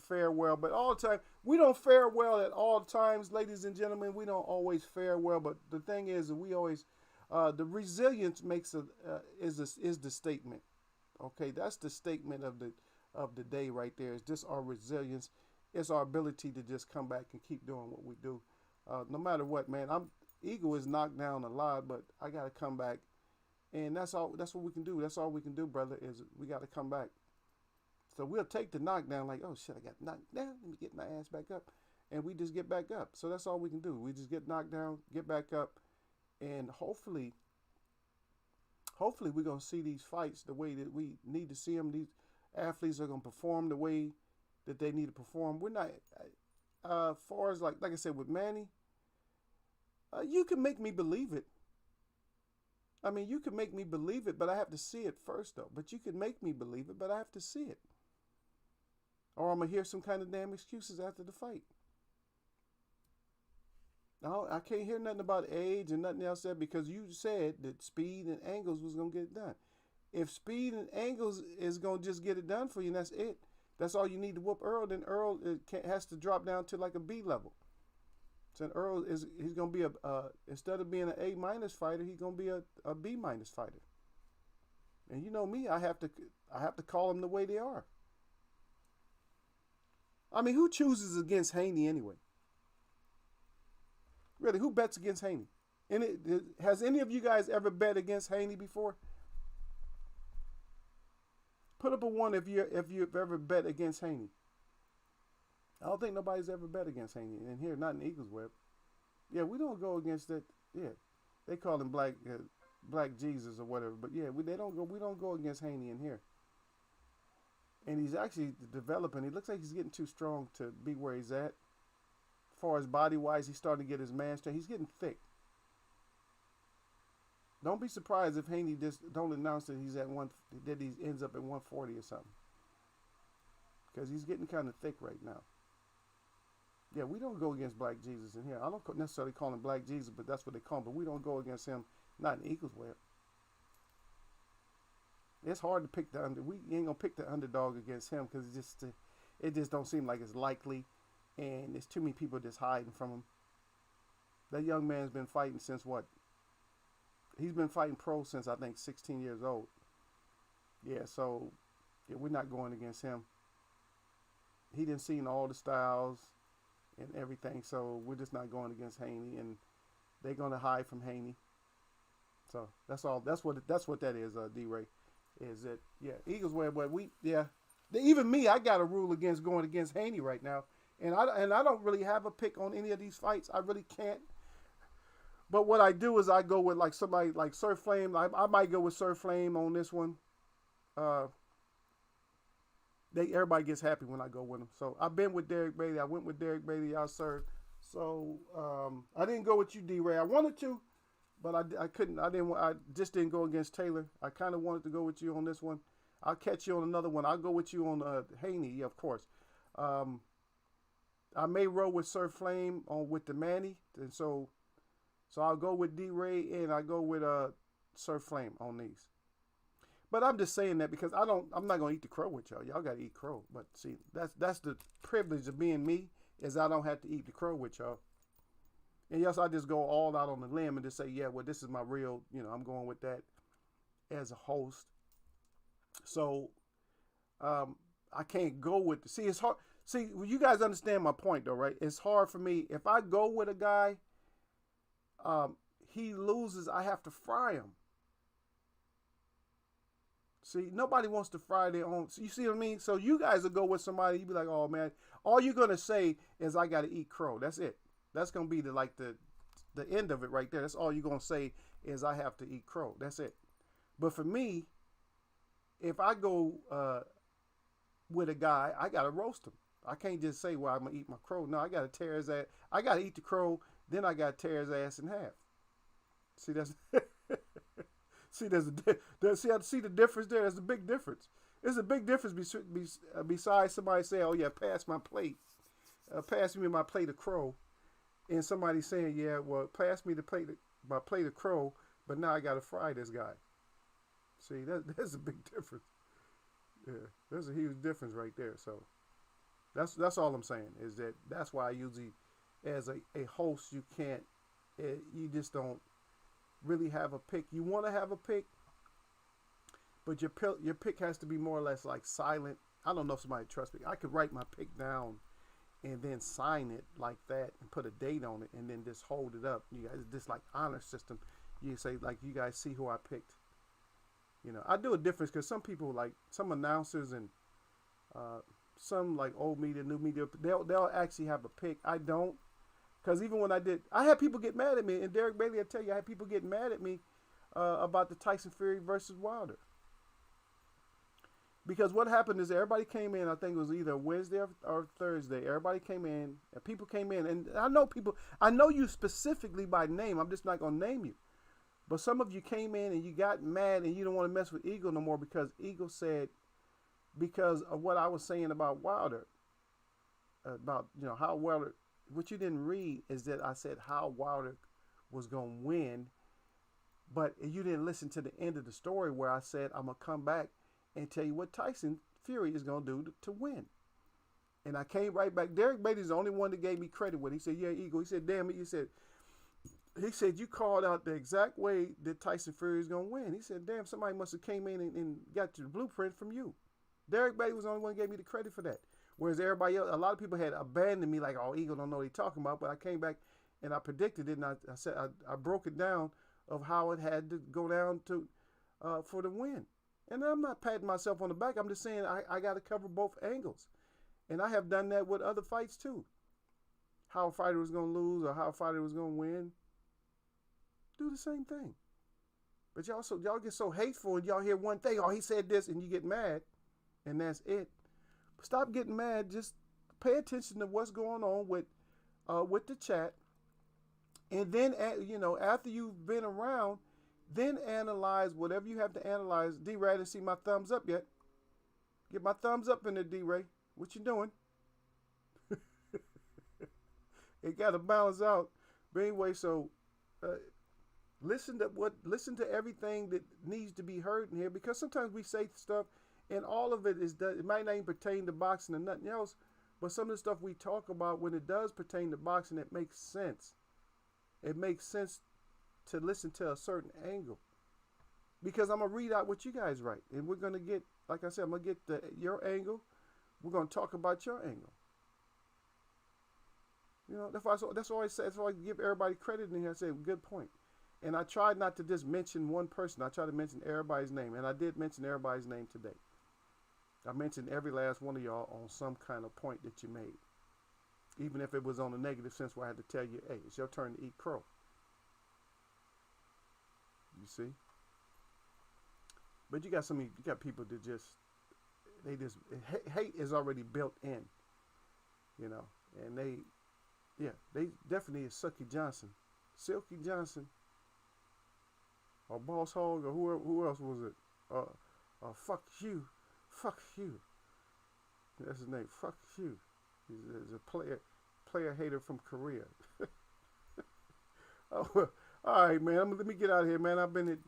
fare well. But all the time, we don't fare well at all times, ladies and gentlemen. We don't always fare well. But the thing is, we always the resilience is the statement. Okay, that's the statement of the day right there. It's just our resilience. It's our ability to just come back and keep doing what we do, no matter what, man. Ego is knocked down a lot, but I gotta come back, and that's all. That's what we can do. That's all we can do, brother. Is we gotta come back. So we'll take the knockdown like, oh shit, I got knocked down. Let me get my ass back up, and we just get back up. So that's all we can do. We just get knocked down, get back up, and hopefully we're gonna see these fights the way that we need to see them. These athletes are gonna perform the way that they need to perform. We're not, far as like I said with Manny, you can make me believe it. I mean, you can make me believe it, but I have to see it first, though. But you can make me believe it, but I have to see it. Or I'm going to hear some kind of damn excuses after the fight. No, I can't hear nothing about age and nothing else there because you said that Speed and Angles was going to get it done. If Speed and Angles is going to just get it done for you, and that's it. That's all you need to whoop Earl, then Earl has to drop down to like a B level. So Earl he's gonna be instead of being an A- fighter, he's gonna be a B- fighter. And you know me, I have to call them the way they are. I mean, who chooses against Haney anyway? Really, who bets against Haney? And has any of you guys ever bet against Haney before? Put up a one if you've ever bet against Haney. I don't think nobody's ever bet against Haney in here, not in Eagles Web. Yeah, we don't go against that. Yeah, they call him Black Jesus or whatever. But yeah, we don't go against Haney in here. And he's actually developing. He looks like he's getting too strong to be where he's at. As far as body wise, he's starting to get his man strength. He's getting thick. Don't be surprised if Haney just don't announce that he ends up at 140 or something. Because he's getting kind of thick right now. Yeah, we don't go against Black Jesus in here. I don't necessarily call him Black Jesus, but that's what they call him. But we don't go against him, not in Eagles Web. It's hard to pick we ain't gonna pick the underdog against him because it just don't seem like it's likely, and there's too many people just hiding from him. That young man's been fighting since what? He's been fighting pro since I think 16 years old. Yeah, so yeah, we're not going against him. He didn't see all the styles and everything, so we're just not going against Haney, and they're gonna hide from Haney. So that's all. That's what that is, D-Ray. Is that Eagles Web? But even me, I got a rule against going against Haney right now, and I don't really have a pick on any of these fights. I really can't. But what I do is I go with like somebody like Surf Flame. I might go with Surf Flame on this one. Everybody gets happy when I go with them. So I've been with Derek Bailey. I went with Derek Bailey. Y'all, sir. So I didn't go with you, D-Ray. I wanted to, but I couldn't. I just didn't go against Taylor. I kind of wanted to go with you on this one. I'll catch you on another one. I'll go with you on Haney, yeah, of course. I may roll with Surf Flame with the Manny, and so I'll go with D-Ray and I go with Surf Flame on these. But I'm just saying that because I'm not gonna eat the crow with y'all. Y'all gotta eat crow. But see, that's the privilege of being me, is I don't have to eat the crow with y'all. And yes, I just go all out on the limb and just say, yeah, well, this is my real, I'm going with that as a host. So I can't go with it's hard. See, you guys understand my point though, right? It's hard for me. If I go with a guy, he loses, I have to fry him. See, nobody wants to fry their own. So you see what I mean? So you guys will go with somebody, you be like, oh man, all you're gonna say is I gotta eat crow. That's it. That's gonna be the end of it right there. That's all you're gonna say is I have to eat crow. That's it. But for me, if I go with a guy, I gotta roast him. I can't just say, well, I'm gonna eat my crow. No, I gotta tear his ass. I gotta eat the crow, then I gotta tear his ass in half. See, that's see the difference there. There's a big difference. There's a big difference besides somebody saying, oh yeah, pass my plate, pass me my plate of crow, and somebody saying, yeah, well, pass me my plate of crow, but now I gotta fry this guy. See, there's a big difference. Yeah, there's a huge difference right there. So that's all I'm saying, is that's why I usually, as a host, you just don't really have a pick. You want to have a pick, but your pick has to be more or less like silent. I don't know if somebody trusts me. I could write my pick down and then sign it like that and put a date on it and then just hold it up. You guys, this like honor system. You say like, you guys see who I picked. I do a difference because some people, like some announcers and some like old media, new media, they'll actually have a pick. I don't. Because even when I had people get mad at me, and Derek Bailey, I tell you, I had people getting mad at me about the Tyson Fury versus Wilder. Because what happened is everybody came in, I think it was either Wednesday or Thursday, everybody came in, and people came in, and I know you specifically by name, I'm just not going to name you. But some of you came in and you got mad and you don't want to mess with Eagle no more because Eagle said, because of what I was saying about Wilder, about, how Wilder, what you didn't read is that I said how Wilder was going to win, but you didn't listen to the end of the story where I said I'm going to come back and tell you what Tyson Fury is going to do to win. And I came right back. Derek Beatty's the only one that gave me credit with it. He said, yeah, Eagle. He said, damn it. He said, you called out the exact way that Tyson Fury is going to win. He said, damn, somebody must have came in and got the blueprint from you. Derek Beatty was the only one that gave me the credit for that. Whereas everybody else, a lot of people had abandoned me like, oh, Eagle don't know what he's talking about. But I came back and I predicted it, and I said I broke it down of how it had to go down to for the win. And I'm not patting myself on the back. I'm just saying I got to cover both angles. And I have done that with other fights too. How a fighter was going to lose or how a fighter was going to win. Do the same thing. But y'all get so hateful and y'all hear one thing, oh, he said this, and you get mad, and that's it. Stop getting mad. Just pay attention to what's going on with the chat. And then, after you've been around, then analyze whatever you have to analyze. D-Ray, I didn't see my thumbs up yet. Get my thumbs up in there, D-Ray. What you doing? It got to balance out. But anyway, so listen to everything that needs to be heard in here, because sometimes we say stuff and all of it it might not even pertain to boxing and nothing else, but some of the stuff we talk about, when it does pertain to boxing, it makes sense. It makes sense to listen to a certain angle, because I'm going to read out what you guys write, and we're going to get, like I said, I'm going to get your angle. We're going to talk about your angle. That's why I give everybody credit in here. I say, good point. And I tried not to just mention one person. I tried to mention everybody's name, and I did mention everybody's name today. I mentioned every last one of y'all on some kind of point that you made. Even if it was on a negative sense where I had to tell you, hey, it's your turn to eat crow. You see? But you got people that hate is already built in, and they definitely is Silky Johnson, or Boss Hog, or who else was it? Fuck you. That's his name. Fuck you. He's a player hater from Korea. Oh, all right, man. Let me get out of here, man. I've been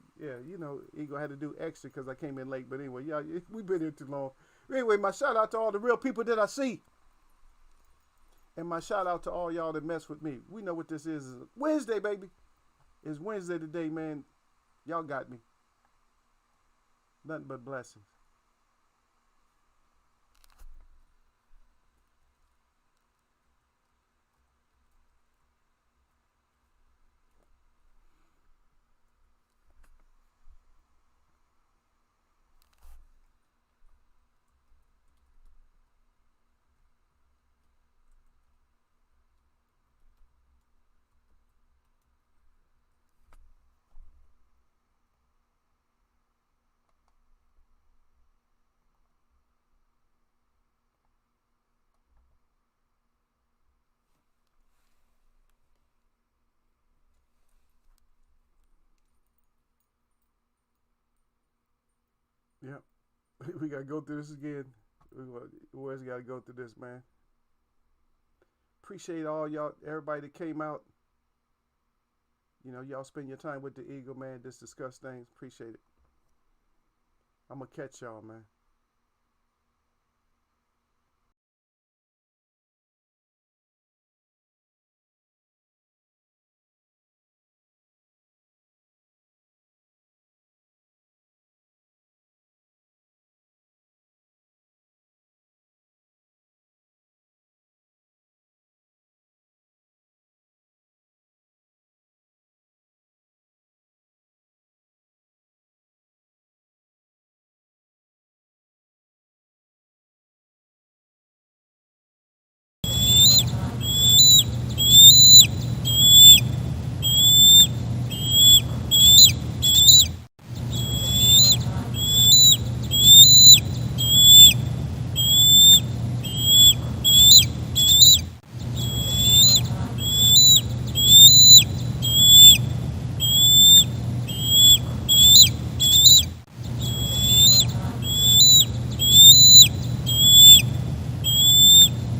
Eagle had to do extra because I came in late. But anyway, yeah, we've been here too long. Anyway, my shout out to all the real people that I see. And my shout out to all y'all that mess with me. We know what this is. It's Wednesday, baby. It's Wednesday today, man. Y'all got me. Nothing but blessings. Yep. We got to go through this again. We always got to go through this, man. Appreciate all y'all, everybody that came out. Y'all spend your time with the Eagle, man. Just discuss things. Appreciate it. I'm going to catch y'all, man.